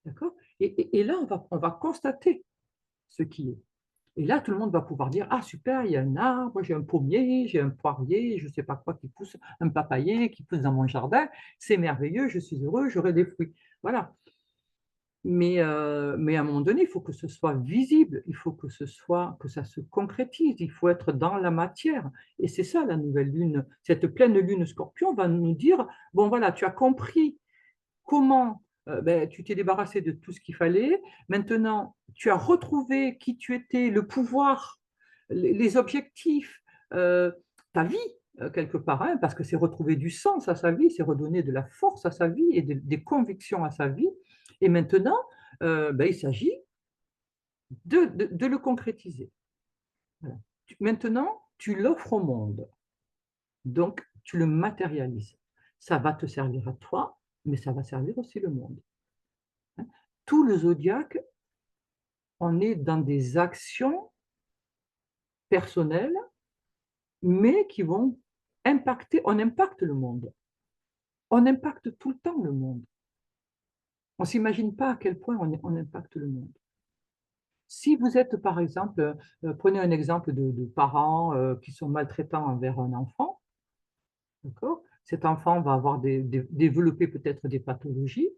D'accord? Et là, on va constater ce qui est. Et là, tout le monde va pouvoir dire, ah super, il y a un arbre, j'ai un pommier, j'ai un poirier, je ne sais pas quoi qui pousse, un papayer qui pousse dans mon jardin. C'est merveilleux, je suis heureux, j'aurai des fruits. Voilà. Mais à un moment donné, il faut que ce soit visible, il faut que ça se concrétise, il faut être dans la matière. Et c'est ça la nouvelle lune. Cette pleine lune scorpion va nous dire, bon voilà, tu as compris comment ben, tu t'es débarrassé de tout ce qu'il fallait. Maintenant, tu as retrouvé qui tu étais, le pouvoir, les objectifs, euh, ta vie, quelque part, hein, parce que c'est retrouver du sens à sa vie, c'est redonner de la force à sa vie et des convictions à sa vie. Et maintenant, ben, il s'agit de le concrétiser. Voilà. Maintenant, tu l'offres au monde, donc tu le matérialises. Ça va te servir à toi, mais ça va servir aussi le monde. Hein. Tout le zodiaque, on est dans des actions personnelles, mais qui vont impacter, on impacte le monde. On impacte tout le temps le monde. On ne s'imagine pas à quel point on impacte le monde. Si vous êtes, par exemple, prenez un exemple de parents qui sont maltraitants envers un enfant, d'accord? Cet enfant va avoir développer peut-être des pathologies.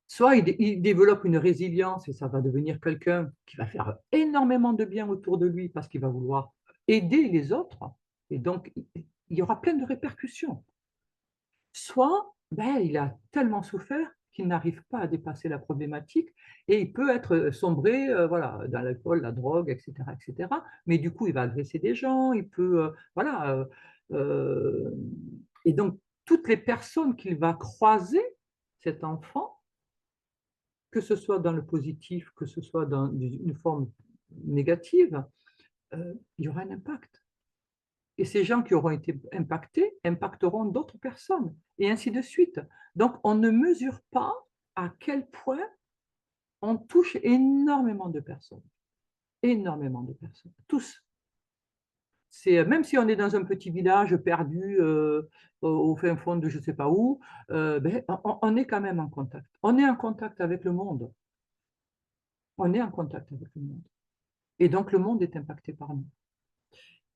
Soit il développe une résilience et ça va devenir quelqu'un qui va faire énormément de bien autour de lui parce qu'il va vouloir aider les autres. Et donc, il y aura plein de répercussions. Soit ben, il a tellement souffert qu'il n'arrive pas à dépasser la problématique et il peut être sombré voilà, dans l'alcool, la drogue, etc., etc. Mais du coup, il va agresser des gens, il peut. Voilà. Euh, et donc, toutes les personnes qu'il va croiser, cet enfant, que ce soit dans le positif, que ce soit dans une forme négative, il y aura un impact. Et ces gens qui auront été impactés impacteront d'autres personnes, et ainsi de suite. Donc, on ne mesure pas à quel point on touche énormément de personnes. Énormément de personnes. Tous. Même si on est dans un petit village perdu au fin fond de je ne sais pas où, ben, on est quand même en contact. On est en contact avec le monde. On est en contact avec le monde. Et donc, le monde est impacté par nous.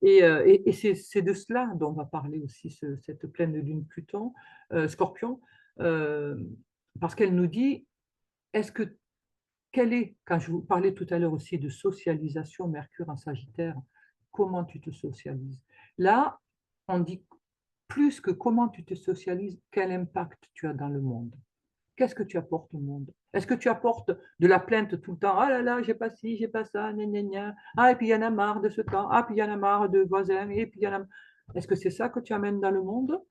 Et c'est de cela dont va parler aussi cette pleine lune Pluton, Scorpion, euh, parce qu'elle nous dit, est-ce que, quelle est, quand je vous parlais tout à l'heure aussi de socialisation, Mercure en Sagittaire, comment tu te socialises? Là, on dit plus que comment tu te socialises, quel impact tu as dans le monde. Qu'est-ce que tu apportes au monde? Est-ce que tu apportes de la plainte tout le temps? Ah là là, j'ai pas ci, j'ai pas ça, gna gna gna. Ah, et puis il y en a marre de ce temps. Ah, puis il y en a marre de voisins. Et puis il y en a... Est-ce que c'est ça que tu amènes dans le monde?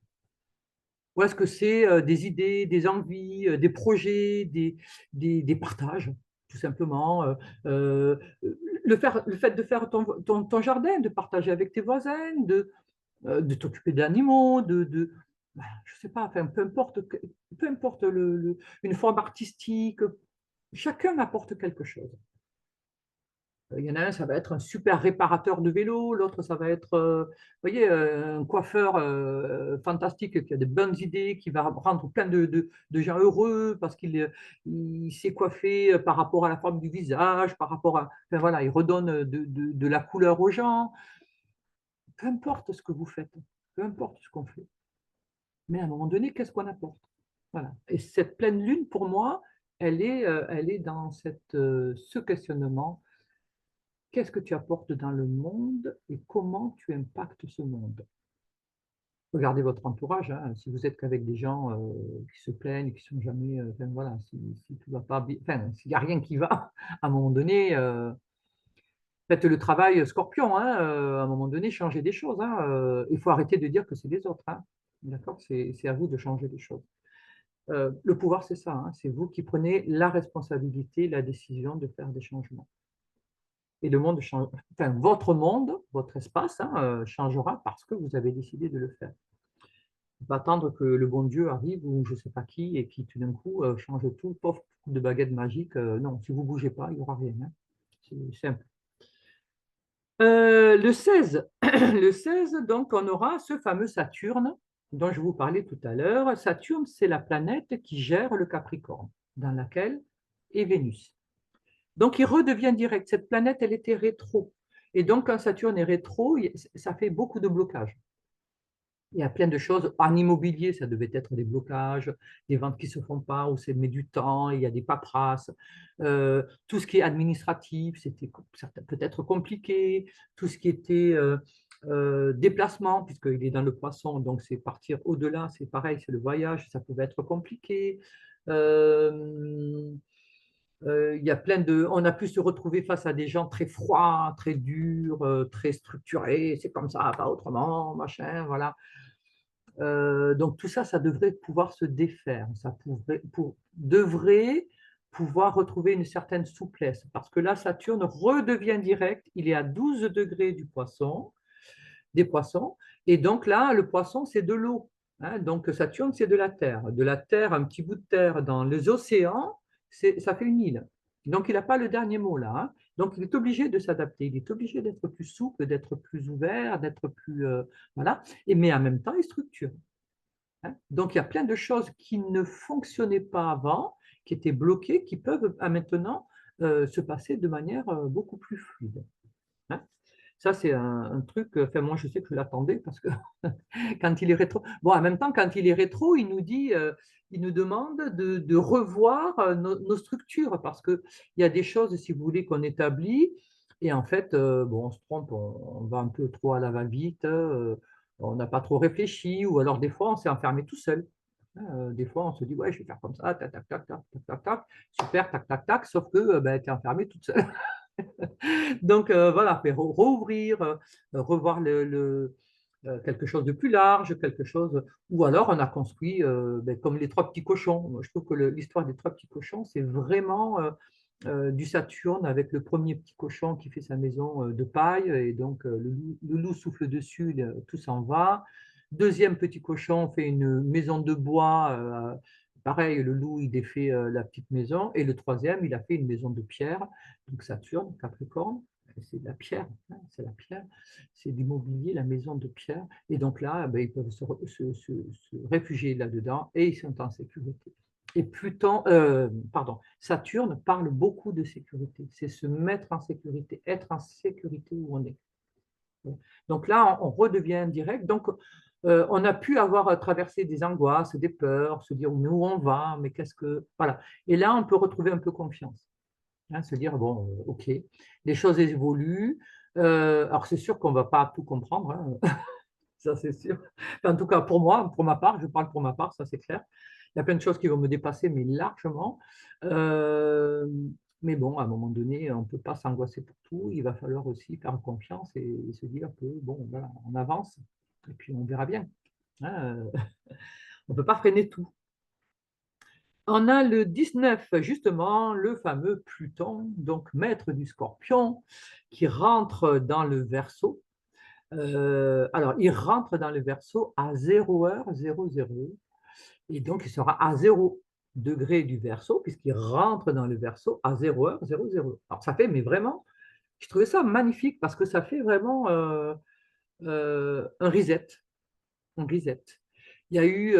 Ou est-ce que c'est des idées, des envies, des projets, des partages, tout simplement euh, le fait de faire ton jardin, de partager avec tes voisins, de t'occuper d'animaux, bah, je sais pas, enfin, peu importe une forme artistique, chacun apporte quelque chose. Il y en a un, ça va être un super réparateur de vélo, l'autre, ça va être, vous voyez, un coiffeur fantastique qui a de bonnes idées, qui va rendre plein de gens heureux parce il s'est coiffé par rapport à la forme du visage, par rapport à, enfin, voilà, il redonne de la couleur aux gens. Peu importe ce que vous faites, peu importe ce qu'on fait. Mais à un moment donné, qu'est-ce qu'on apporte? Voilà. Et cette pleine lune, pour moi, elle est dans ce questionnement. Qu'est-ce que tu apportes dans le monde et comment tu impactes ce monde? Regardez votre entourage, hein. Si vous êtes qu'avec des gens qui se plaignent, qui sont jamais, enfin, voilà, si tout va pas bien, enfin, s'il n'y a rien qui va, à un moment donné, faites le travail scorpion, hein, à un moment donné, changez des choses. Hein, il faut arrêter de dire que c'est les autres. Hein. D'accord? C'est à vous de changer les choses. Le pouvoir, c'est ça, hein, c'est vous qui prenez la responsabilité, la décision de faire des changements. Et le monde change, enfin, votre monde, votre espace hein, changera parce que vous avez décidé de le faire. Pas attendre que le bon Dieu arrive ou je ne sais pas qui et qui tout d'un coup change tout, pauvre coup de baguette magique. Non, si vous ne bougez pas, il n'y aura rien. Hein. C'est simple. Le 16, le 16, donc, on aura ce fameux Saturne dont je vous parlais tout à l'heure. Saturne, c'est la planète qui gère le Capricorne, dans laquelle est Vénus. Donc, il redevient direct. Cette planète, elle était rétro. Et donc, quand Saturne est rétro, ça fait beaucoup de blocages. Il y a plein de choses. En immobilier, ça devait être des blocages, des ventes qui ne se font pas, où ça met du temps, il y a des paperasses. Tout ce qui est administratif, c'était peut-être compliqué. Tout ce qui était Déplacement, puisqu'il est dans le poisson, donc c'est partir au-delà, c'est pareil, c'est le voyage, ça pouvait être compliqué. Euh, il y a plein de, on a pu se retrouver face à des gens très froids, très durs, très structurés, c'est comme ça, pas autrement, machin, voilà. Donc tout ça, ça devrait pouvoir se défaire, devrait pouvoir retrouver une certaine souplesse, parce que là, Saturne redevient direct, il est à 12 degrés du poisson, des poissons. Et donc là, le poisson, c'est de l'eau. Hein. Donc Saturne, c'est de la terre. De la terre, un petit bout de terre dans les océans, ça fait une île. Donc il n'a pas le dernier mot là. Hein. Donc il est obligé de s'adapter, il est obligé d'être plus souple, d'être plus ouvert, d'être plus... voilà. Mais en même temps, il structure. Hein. Donc il y a plein de choses qui ne fonctionnaient pas avant, qui étaient bloquées, qui peuvent maintenant se passer de manière beaucoup plus fluide. Hein. Ça, c'est un truc, enfin, moi, je sais que je l'attendais parce que quand il est rétro. Bon, en même temps, quand il est rétro, il nous dit, il nous demande de revoir nos structures parce qu'il y a des choses, si vous voulez, qu'on établit et en fait, bon, on se trompe, on va un peu trop à la va-vite, on n'a pas trop réfléchi ou alors des fois, on s'est enfermé tout seul. Des fois, on se dit, ouais, je vais faire comme ça, tac, tac, tac, tac, tac, tac, tac, super, tac, tac, tac, sauf que ben, tu es enfermé toute seule. Donc voilà, rouvrir, revoir quelque chose de plus large, quelque chose. Ou alors on a construit ben, comme les trois petits cochons. Moi, je trouve que l'histoire des trois petits cochons, c'est vraiment du Saturne avec le premier petit cochon qui fait sa maison de paille et donc le loup souffle dessus, tout s'en va. Deuxième petit cochon fait une maison de bois. Pareil, le loup, il défait la petite maison. Et le troisième, il a fait une maison de pierre. Donc Saturne, Capricorne, c'est de la pierre. Hein, c'est la pierre. C'est du mobilier, la maison de pierre. Et donc là, ben, ils peuvent se réfugier là-dedans et ils sont en sécurité. Et Pluton, pardon, Saturne parle beaucoup de sécurité. C'est se mettre en sécurité, être en sécurité où on est. Donc là, on redevient direct. Donc, on a pu avoir traversé des angoisses, des peurs, se dire où on va, mais qu'est-ce que. Voilà. Et là, on peut retrouver un peu confiance. Hein, se dire, bon, OK, les choses évoluent. Alors, c'est sûr qu'on ne va pas tout comprendre, hein, ça c'est sûr. Enfin, en tout cas, pour moi, pour ma part, je parle pour ma part, ça c'est clair. Il y a plein de choses qui vont me dépasser, mais largement. Euh, mais bon, à un moment donné, on ne peut pas s'angoisser pour tout. Il va falloir aussi faire confiance et se dire que, bon, voilà, on avance et puis on verra bien. Hein, on ne peut pas freiner tout. On a le 19, justement, le fameux Pluton, donc maître du Scorpion, qui rentre dans le Verseau. Alors, il rentre dans le Verseau à 0h00, et donc il sera à 0 degré du Verseau, puisqu'il rentre dans le Verseau à 0h00. Alors, ça fait, mais vraiment, je trouvais ça magnifique, parce que ça fait vraiment un reset. Un reset. Il y a eu,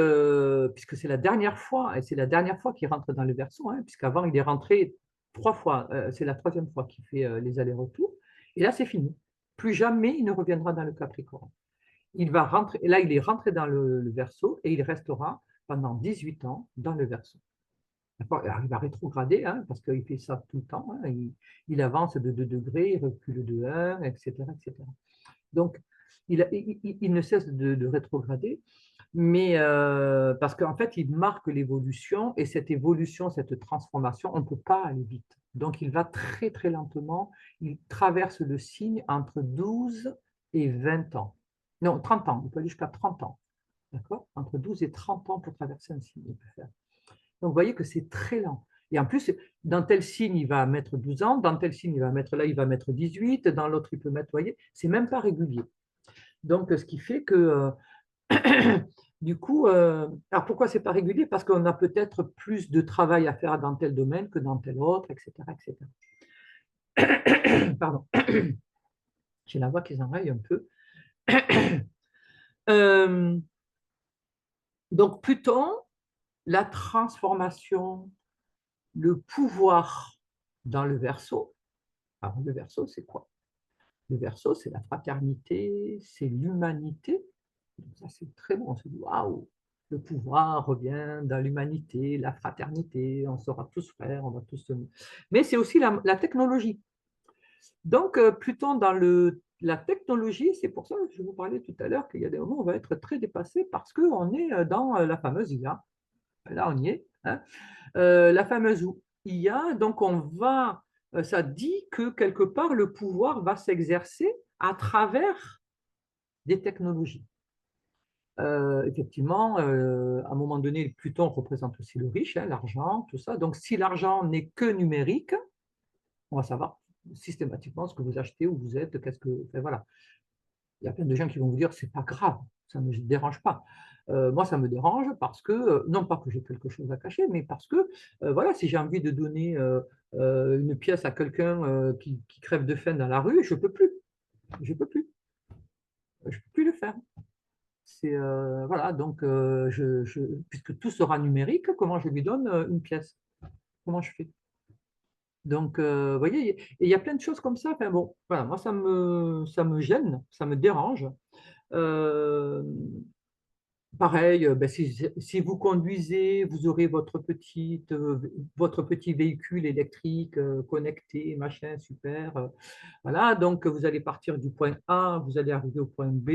puisque c'est la dernière fois, et c'est la dernière fois qu'il rentre dans le Verseau, hein, puisqu'avant il est rentré 3 fois, c'est la troisième fois qu'il fait les allers-retours, et là c'est fini. Plus jamais il ne reviendra dans le Capricorne. Il va rentrer, et là il est rentré dans le Verseau et il restera pendant 18 ans dans le Verseau. Alors, il va rétrograder, hein, parce qu'il fait ça tout le temps, hein, il avance de 2 degrés, il recule de 1, etc., etc. Donc, il ne cesse de rétrograder, mais parce qu'en fait, il marque l'évolution et cette évolution, cette transformation, on ne peut pas aller vite. Donc, il va très, très lentement. Il traverse le signe entre 12 et 20 ans. Non, 30 ans. Il peut aller jusqu'à 30 ans. D'accord? Entre 12 et 30 ans pour traverser un signe. Il peut faire. Donc, vous voyez que c'est très lent. Et en plus, dans tel signe, il va mettre 12 ans. Dans tel signe, il va mettre là, il va mettre 18. Dans l'autre, il peut mettre, vous voyez, c'est même pas régulier. Donc, ce qui fait que du coup, alors pourquoi c'est pas régulier? Parce qu'on a peut-être plus de travail à faire dans tel domaine que dans tel autre, etc., etc. Pardon, j'ai la voix qui s'enraye un peu. Euh, donc Pluton, la transformation, le pouvoir dans le Verseau. Alors le Verseau, c'est quoi? Le Verseau, c'est la fraternité, c'est l'humanité. Ça, c'est très bon. On se dit, waouh, le pouvoir revient dans l'humanité, la fraternité, on saura tous faire, on va tous se. Mais c'est aussi la technologie. Donc, Pluton dans la technologie, c'est pour ça que je vous parlais tout à l'heure qu'il y a des moments où on va être très dépassé parce qu'on est dans la fameuse IA. Là, on y est, hein. La fameuse IA, donc ça dit que quelque part, le pouvoir va s'exercer à travers des technologies. Effectivement, à un moment donné, Pluton représente aussi le riche, hein, l'argent, tout ça. Donc, si l'argent n'est que numérique, on va savoir systématiquement ce que vous achetez, où vous êtes, qu'est-ce que. Enfin, voilà. Il y a plein de gens qui vont vous dire c'est pas grave, ça ne me dérange pas. Moi, ça me dérange parce que, non pas que j'ai quelque chose à cacher, mais parce que, voilà, si j'ai envie de donner une pièce à quelqu'un qui crève de faim dans la rue, je peux plus. Je peux plus. Je peux plus le faire. C'est voilà, donc puisque tout sera numérique, comment je lui donne une pièce? Comment je fais? Donc, vous voyez, et il y a plein de choses comme ça. Enfin bon, voilà, moi ça me gêne, ça me dérange. Euh, Pareil, ben, si vous conduisez, vous aurez votre petit véhicule électrique connecté, machin, super. Voilà, donc vous allez partir du point A, vous allez arriver au point B.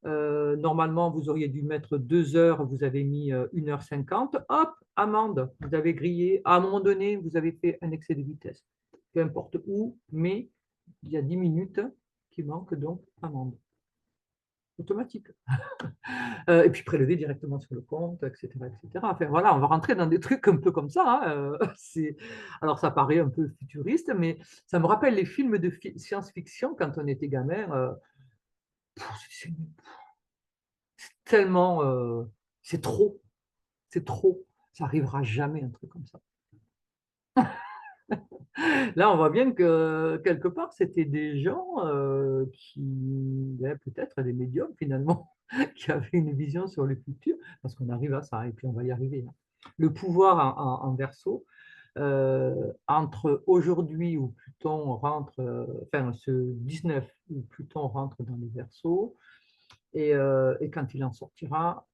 Normalement, vous auriez dû mettre 2 heures, vous avez mis 1h50. Hop, amende, vous avez grillé. À un moment donné, vous avez fait un excès de vitesse. Peu importe où, mais il y a 10 minutes qui manquent, donc amende automatique. Et puis prélever directement sur le compte, etc., etc. Enfin, voilà, on va rentrer dans des trucs un peu comme ça, hein. Alors, ça paraît un peu futuriste, mais ça me rappelle les films de science-fiction quand on était gamin. C'est tellement, c'est trop, c'est trop. Ça arrivera jamais un truc comme ça. Là, on voit bien que quelque part, c'était des gens qui, ben, peut-être des médiums finalement, qui avaient une vision sur le futur, parce qu'on arrive à ça, et puis on va y arriver, hein. Le pouvoir en Verseau, entre aujourd'hui où Pluton rentre, enfin ce 19 où Pluton rentre dans les Verseaux, et quand il en sortira,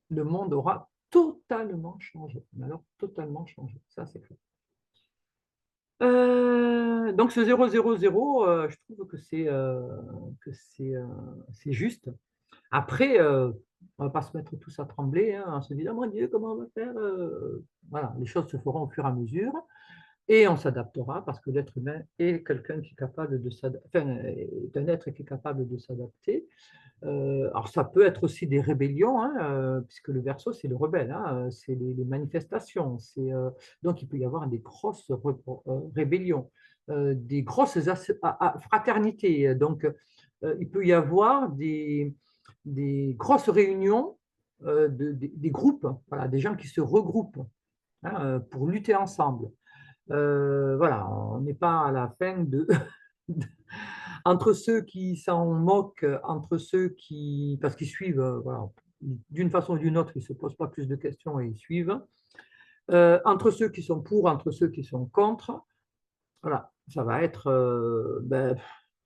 le monde aura totalement changé. Mais alors, totalement changé, ça c'est clair. Donc ce 000, je trouve que c'est juste. Après, on ne va pas se mettre tous à trembler, hein, en se disant, oh mon Dieu, comment on va faire? Voilà, les choses se feront au fur et à mesure et on s'adaptera parce que l'être humain est quelqu'un qui est capable de s'adapter, enfin, est un être qui est capable de s'adapter. Alors ça peut être aussi des rébellions, hein, puisque le Verseau, c'est le rebelle, hein, c'est les manifestations. Donc il peut y avoir des grosses rébellions, des grosses fraternités. Donc il peut y avoir des grosses réunions, des groupes, voilà, des gens qui se regroupent, hein, pour lutter ensemble. Voilà, on n'est pas à la fin de, entre ceux qui s'en moquent, entre ceux qui, parce qu'ils suivent, voilà, d'une façon ou d'une autre, ils ne se posent pas plus de questions et ils suivent, entre ceux qui sont pour, entre ceux qui sont contre, voilà, ça va être, ben,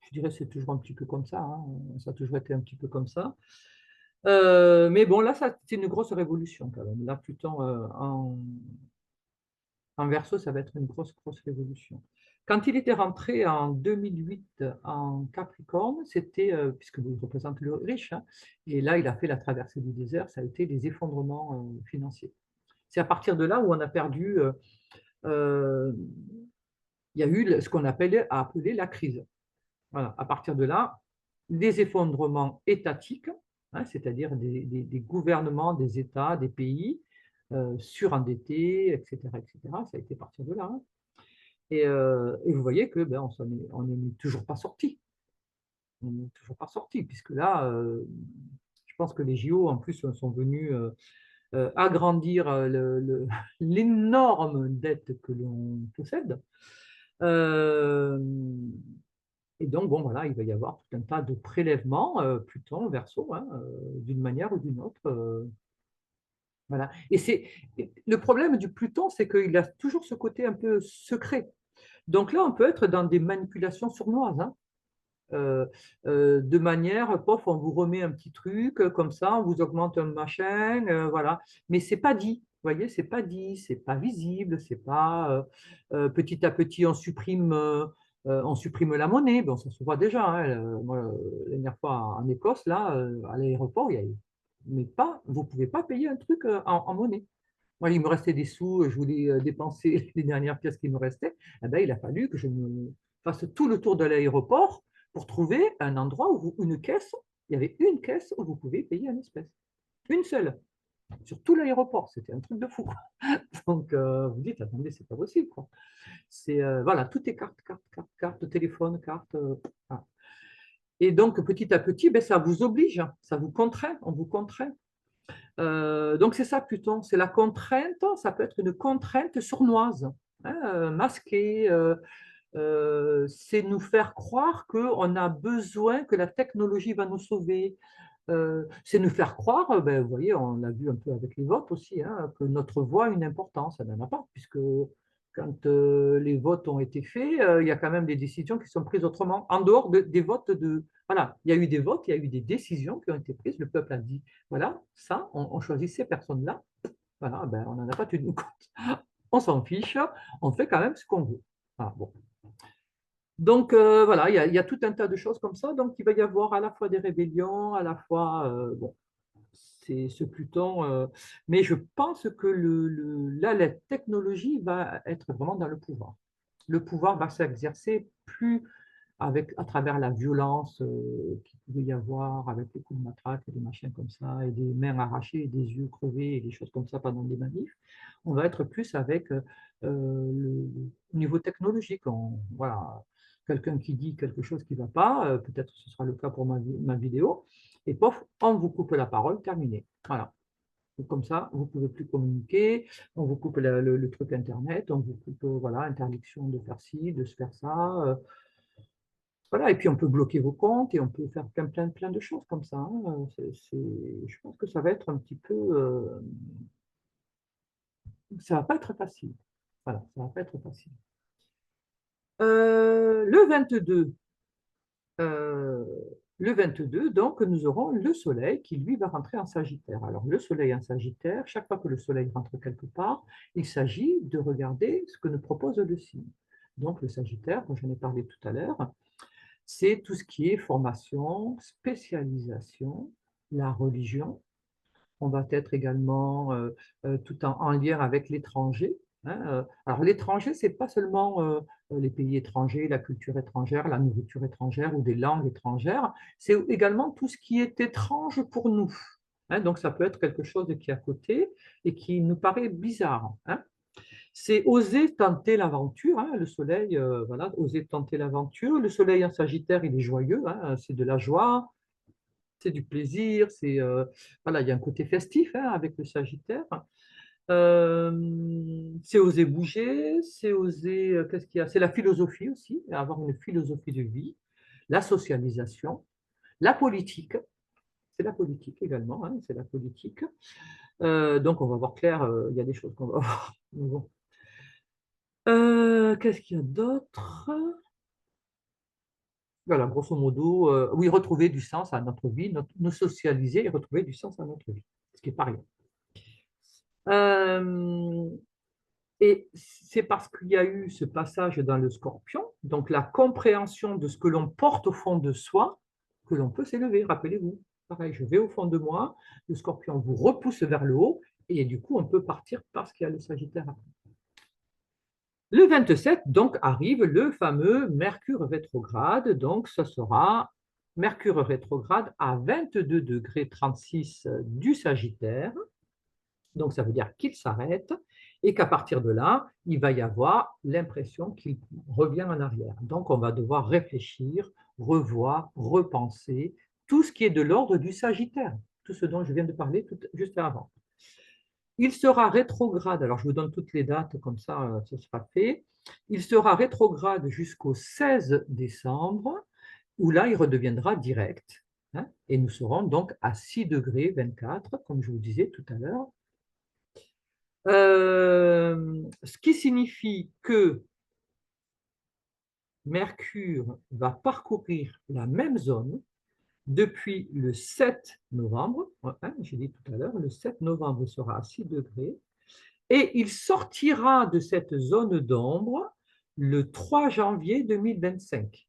je dirais, c'est toujours un petit peu comme ça, hein, ça a toujours été un petit peu comme ça. Mais bon, là, c'est une grosse révolution quand même. Là, Pluton en Verseau, ça va être une grosse, grosse révolution. Quand il était rentré en 2008 en Capricorne, c'était, puisque il représente le riche, hein, et là, il a fait la traversée du désert, ça a été des effondrements financiers. C'est à partir de là où on a perdu, euh, il y a eu ce qu'on a appelé la crise. Voilà. À partir de là, des effondrements étatiques, hein, c'est-à-dire des gouvernements, des États, des pays surendettés, etc., etc. Ça a été à partir de là, hein. Et vous voyez que ben, on n'est toujours pas sorti. On n'est toujours pas sorti, puisque là, je pense que les JO, en plus, sont venus agrandir l'énorme dette que l'on possède. Euh, et donc, bon, voilà, il va y avoir tout un tas de prélèvements, Pluton, Verseau, hein, d'une manière ou d'une autre. Voilà. Le problème du Pluton, c'est qu'il a toujours ce côté un peu secret. Donc là, on peut être dans des manipulations sournoises, hein. De manière, pof, on vous remet un petit truc comme ça, on vous augmente un machin, voilà. Mais c'est pas dit, vous voyez, c'est pas dit, c'est pas visible, c'est pas petit à petit on supprime. On supprime la monnaie, bon, ça se voit déjà, hein. Moi, la dernière fois en Écosse, là, à l'aéroport, mais pas, vous ne pouvez pas payer un truc en monnaie. Moi, il me restait des sous, je voulais dépenser les dernières pièces qui me restaient. Eh ben, il a fallu que je me fasse tout le tour de l'aéroport pour trouver un endroit une caisse, il y avait une caisse où vous pouvez payer en espèces. Une seule, sur tout l'aéroport. C'était un truc de fou. Donc, vous dites, attendez, c'est pas possible, quoi. Voilà, tout est carte, carte, carte, carte, téléphone, carte. Voilà. Et donc, petit à petit, ben, ça vous oblige, hein, ça vous contraint, on vous contraint. Donc, c'est ça, Pluton, c'est la contrainte, ça peut être une contrainte sournoise, hein, masquée, c'est nous faire croire qu'on a besoin, que la technologie va nous sauver, c'est nous faire croire, ben, vous voyez, on l'a vu un peu avec les votes aussi, hein, que notre voix a une importance. Elle n'en a pas, puisque quand les votes ont été faits, il y a quand même des décisions qui sont prises autrement, en dehors des votes de... Voilà, il y a eu des votes, il y a eu des décisions qui ont été prises, le peuple a dit, voilà, ça, on choisit ces personnes-là, voilà, ben, on n'en a pas tenu compte. On s'en fiche, on fait quand même ce qu'on veut. Voilà, bon. Donc voilà, il y a tout un tas de choses comme ça. Donc il va y avoir à la fois des rébellions, à la fois, bon, c'est ce Pluton. Mais je pense que là, la technologie va être vraiment dans le pouvoir. Le pouvoir va s'exercer plus à travers la violence qu'il pouvait y avoir avec les coups de matraque et des machins comme ça, et des mains arrachées, et des yeux crevés, et des choses comme ça pendant des manifs. On va être plus avec au niveau technologique. Voilà, quelqu'un qui dit quelque chose qui ne va pas, peut-être ce sera le cas pour ma vidéo, et pof, on vous coupe la parole, terminé. Voilà. Donc, comme ça, vous ne pouvez plus communiquer, on vous coupe le truc Internet, on vous coupe, voilà, interdiction de faire ci, de se faire ça. Voilà, et puis on peut bloquer vos comptes et on peut faire plein de choses comme ça, hein. Je pense que ça va être un petit peu, ça va pas être facile. Voilà, ça va pas être facile. Le 22, euh, le 22, donc, nous aurons le Soleil qui, lui, va rentrer en Sagittaire. Alors, le Soleil en Sagittaire, chaque fois que le Soleil rentre quelque part, il s'agit de regarder ce que nous propose le signe. Donc, le Sagittaire, dont j'en ai parlé tout à l'heure, c'est tout ce qui est formation, spécialisation, la religion. On va être également tout en lien avec l'étranger, hein. Alors l'étranger, ce n'est pas seulement les pays étrangers, la culture étrangère, la nourriture étrangère ou des langues étrangères, c'est également tout ce qui est étrange pour nous, hein. Donc ça peut être quelque chose qui est à côté et qui nous paraît bizarre, hein. C'est oser tenter l'aventure, hein, le soleil, voilà, oser tenter l'aventure. Le soleil en Sagittaire, il est joyeux, hein, c'est de la joie, c'est du plaisir, voilà, il y a un côté festif, hein, avec le Sagittaire. C'est oser bouger, c'est oser, qu'est-ce qu'il y a? C'est la philosophie aussi, avoir une philosophie de vie, la socialisation, la politique, c'est la politique également, hein, c'est la politique. Donc on va voir clair, il y a des choses qu'on va voir. Bon. Qu'est-ce qu'il y a d'autre? Voilà, grosso modo, oui, retrouver du sens à notre vie, nous socialiser et retrouver du sens à notre vie, ce qui est pas rien. Euh, et c'est parce qu'il y a eu ce passage dans le Scorpion, donc la compréhension de ce que l'on porte au fond de soi, que l'on peut s'élever. Rappelez-vous, pareil, je vais au fond de moi, le Scorpion vous repousse vers le haut, et du coup, on peut partir parce qu'il y a le Sagittaire après. Le 27, donc, arrive le fameux Mercure rétrograde. Donc, ce sera Mercure rétrograde à 22 degrés 36 du Sagittaire. Donc, ça veut dire qu'il s'arrête et qu'à partir de là, il va y avoir l'impression qu'il revient en arrière. Donc, on va devoir réfléchir, revoir, repenser tout ce qui est de l'ordre du Sagittaire, tout ce dont je viens de parler juste avant. Il sera rétrograde, alors je vous donne toutes les dates, comme ça, ce sera fait. Il sera rétrograde jusqu'au 16 décembre, où là, il redeviendra direct, hein, et nous serons donc à 6 degrés 24, comme je vous disais tout à l'heure. Ce qui signifie que Mercure va parcourir la même zone depuis le 7 novembre, hein, j'ai dit tout à l'heure, le 7 novembre, il sera à 6 degrés, et il sortira de cette zone d'ombre le 3 janvier 2025.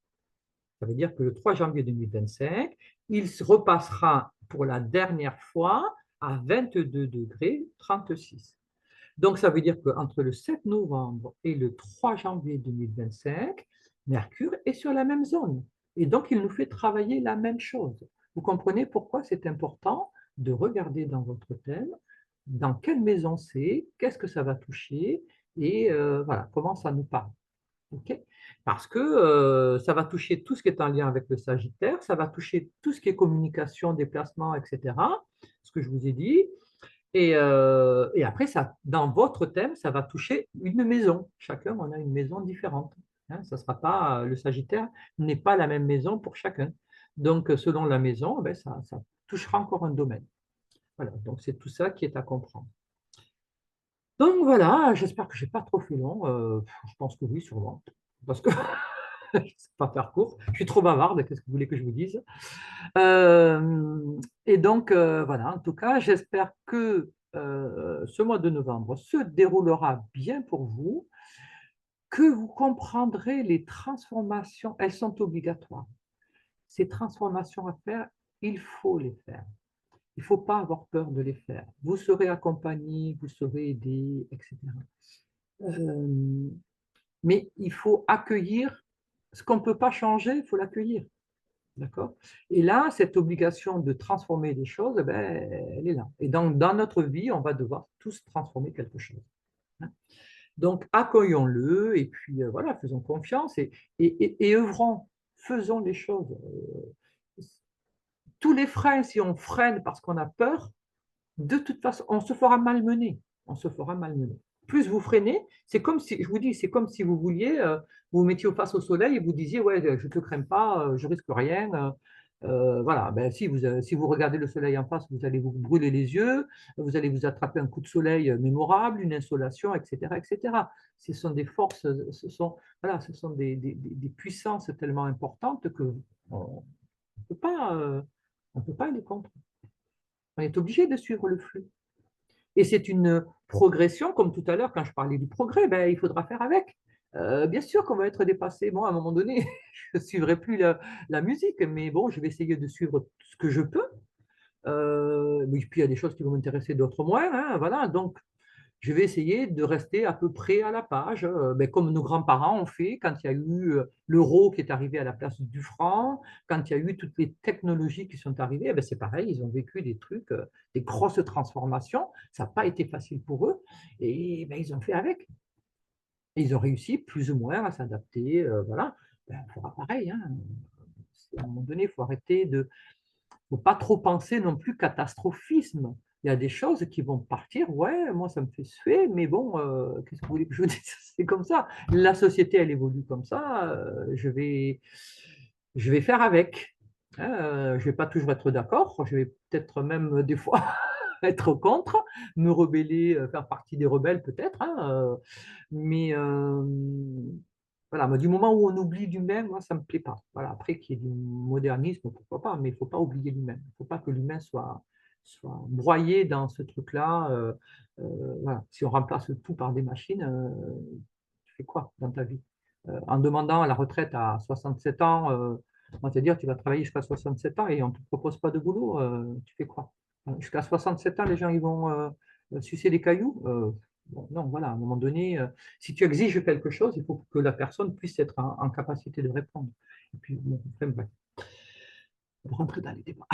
Ça veut dire que le 3 janvier 2025, il se repassera pour la dernière fois à 22 degrés 36. Donc, ça veut dire qu'entre le 7 novembre et le 3 janvier 2025, Mercure est sur la même zone. Et donc, il nous fait travailler la même chose. Vous comprenez pourquoi c'est important de regarder dans votre thème, dans quelle maison c'est, qu'est-ce que ça va toucher, et voilà, comment ça nous parle. Ok. Parce que ça va toucher tout ce qui est en lien avec le Sagittaire, ça va toucher tout ce qui est communication, déplacement, etc. Ce que je vous ai dit. Et après, ça, dans votre thème, ça va toucher une maison. Chacun, on a une maison différente. Hein, ça sera pas, le Sagittaire n'est pas la même maison pour chacun. Donc, selon la maison, ben, ça touchera encore un domaine. Voilà, donc c'est tout ça qui est à comprendre. Donc voilà, j'espère que je n'ai pas trop fait long. Je pense que oui, sûrement. Parce que je ne sais pas faire court. Je suis trop bavarde, qu'est-ce que vous voulez que je vous dise? Et donc, voilà, en tout cas, j'espère que ce mois de novembre se déroulera bien pour vous, que vous comprendrez les transformations, elles sont obligatoires. Ces transformations à faire, il faut les faire. Il ne faut pas avoir peur de les faire. Vous serez accompagné, vous serez aidé, etc. Euh, mais il faut accueillir ce qu'on ne peut pas changer, il faut l'accueillir. D'accord? Et là, cette obligation de transformer les choses, eh ben, elle est là. Et donc, dans notre vie, on va devoir tous transformer quelque chose. Hein. Donc, accueillons-le et puis voilà, faisons confiance et œuvrons, faisons les choses. Tous les freins, si on freine parce qu'on a peur, de toute façon, on se fera malmener. On se fera malmener. Plus vous freinez, c'est comme si, je vous dis, c'est comme si vous vouliez, vous vous mettiez face au soleil et vous disiez, ouais, je ne te crains pas, je risque rien. Voilà, ben, si vous regardez le soleil en face, vous allez vous brûler les yeux, vous allez vous attraper un coup de soleil mémorable, une insolation, etc., etc. Ce sont des forces, voilà, ce sont des puissances tellement importantes que on ne peut pas, on peut pas aller contre. On est obligé de suivre le flux. Et c'est une progression, comme tout à l'heure, quand je parlais du progrès, ben, il faudra faire avec. Bien sûr qu'on va être dépassé. Moi, à un moment donné, je ne suivrai plus la musique, mais bon, je vais essayer de suivre ce que je peux. Mais puis, il y a des choses qui vont m'intéresser, d'autres moins. Hein, voilà. Donc, je vais essayer de rester à peu près à la page, ben, comme nos grands-parents ont fait quand il y a eu l'euro qui est arrivé à la place du franc, quand il y a eu toutes les technologies qui sont arrivées, eh ben, c'est pareil, ils ont vécu des trucs, des grosses transformations. Ça n'a pas été facile pour eux et ben, ils ont fait avec. Et ils ont réussi plus ou moins à s'adapter. Voilà. Ben, il faudra pareil. Hein. À un moment donné, il faut arrêter de ne faut pas trop penser non plus catastrophisme. Il y a des choses qui vont partir, ouais, moi ça me fait suer, mais bon, qu'est-ce que vous voulez que je vous dise? C'est comme ça. La société, elle évolue comme ça, je vais faire avec. Hein, je ne vais pas toujours être d'accord, je vais peut-être même des fois être contre, me rebeller, faire partie des rebelles peut-être, hein, mais voilà, mais du moment où on oublie l'humain, moi, ça ne me plaît pas. Voilà, après, qu'il y ait du modernisme, pourquoi pas, mais il ne faut pas oublier l'humain. Il ne faut pas que l'humain soit broyé dans ce truc-là. Voilà. Si on remplace tout par des machines, tu fais quoi dans ta vie? En demandant la retraite à 67 ans, on va te dire tu vas travailler jusqu'à 67 ans et on ne te propose pas de boulot, tu fais quoi? Jusqu'à 67 ans, les gens ils vont sucer des cailloux. Bon, non, voilà, à un moment donné, si tu exiges quelque chose, il faut que la personne puisse être en capacité de répondre. Et puis, bon, enfin, bref, on va rentrer dans les débats.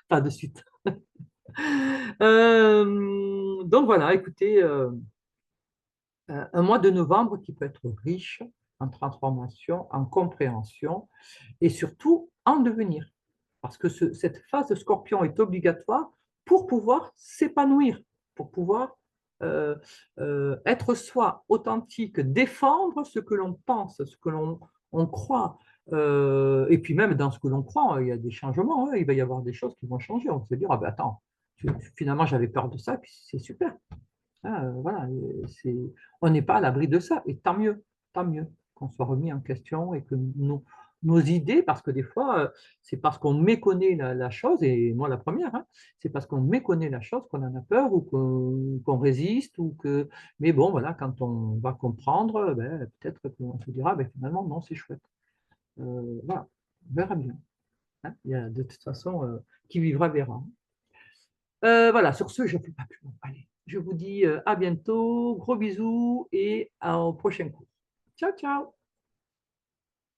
Pas de suite. Donc voilà, écoutez, un mois de novembre qui peut être riche en transformation, en compréhension et surtout en devenir. Parce que cette phase de scorpion est obligatoire pour pouvoir s'épanouir, pour pouvoir être soi, authentique, défendre ce que l'on pense, ce que l'on on croit. Et puis même dans ce que l'on croit, il y a des changements, hein, il va y avoir des choses qui vont changer. On va se dire, ah ben attends, finalement j'avais peur de ça, puis c'est super. Ah, voilà, on n'est pas à l'abri de ça, et tant mieux qu'on soit remis en question et que nos idées, parce que des fois, c'est parce qu'on méconnaît la chose, et moi la première, hein, c'est parce qu'on méconnaît la chose qu'on en a peur ou qu'on résiste, ou que... Mais bon, voilà, quand on va comprendre, ben, peut-être qu'on se dira, ben, finalement, non, c'est chouette. Voilà, on verra bien, hein. Il y a, de toute façon, qui vivra verra. Voilà, sur ce, je ne fais pas plus long. Allez, je vous dis à bientôt, gros bisous et au prochain cours. Ciao, ciao!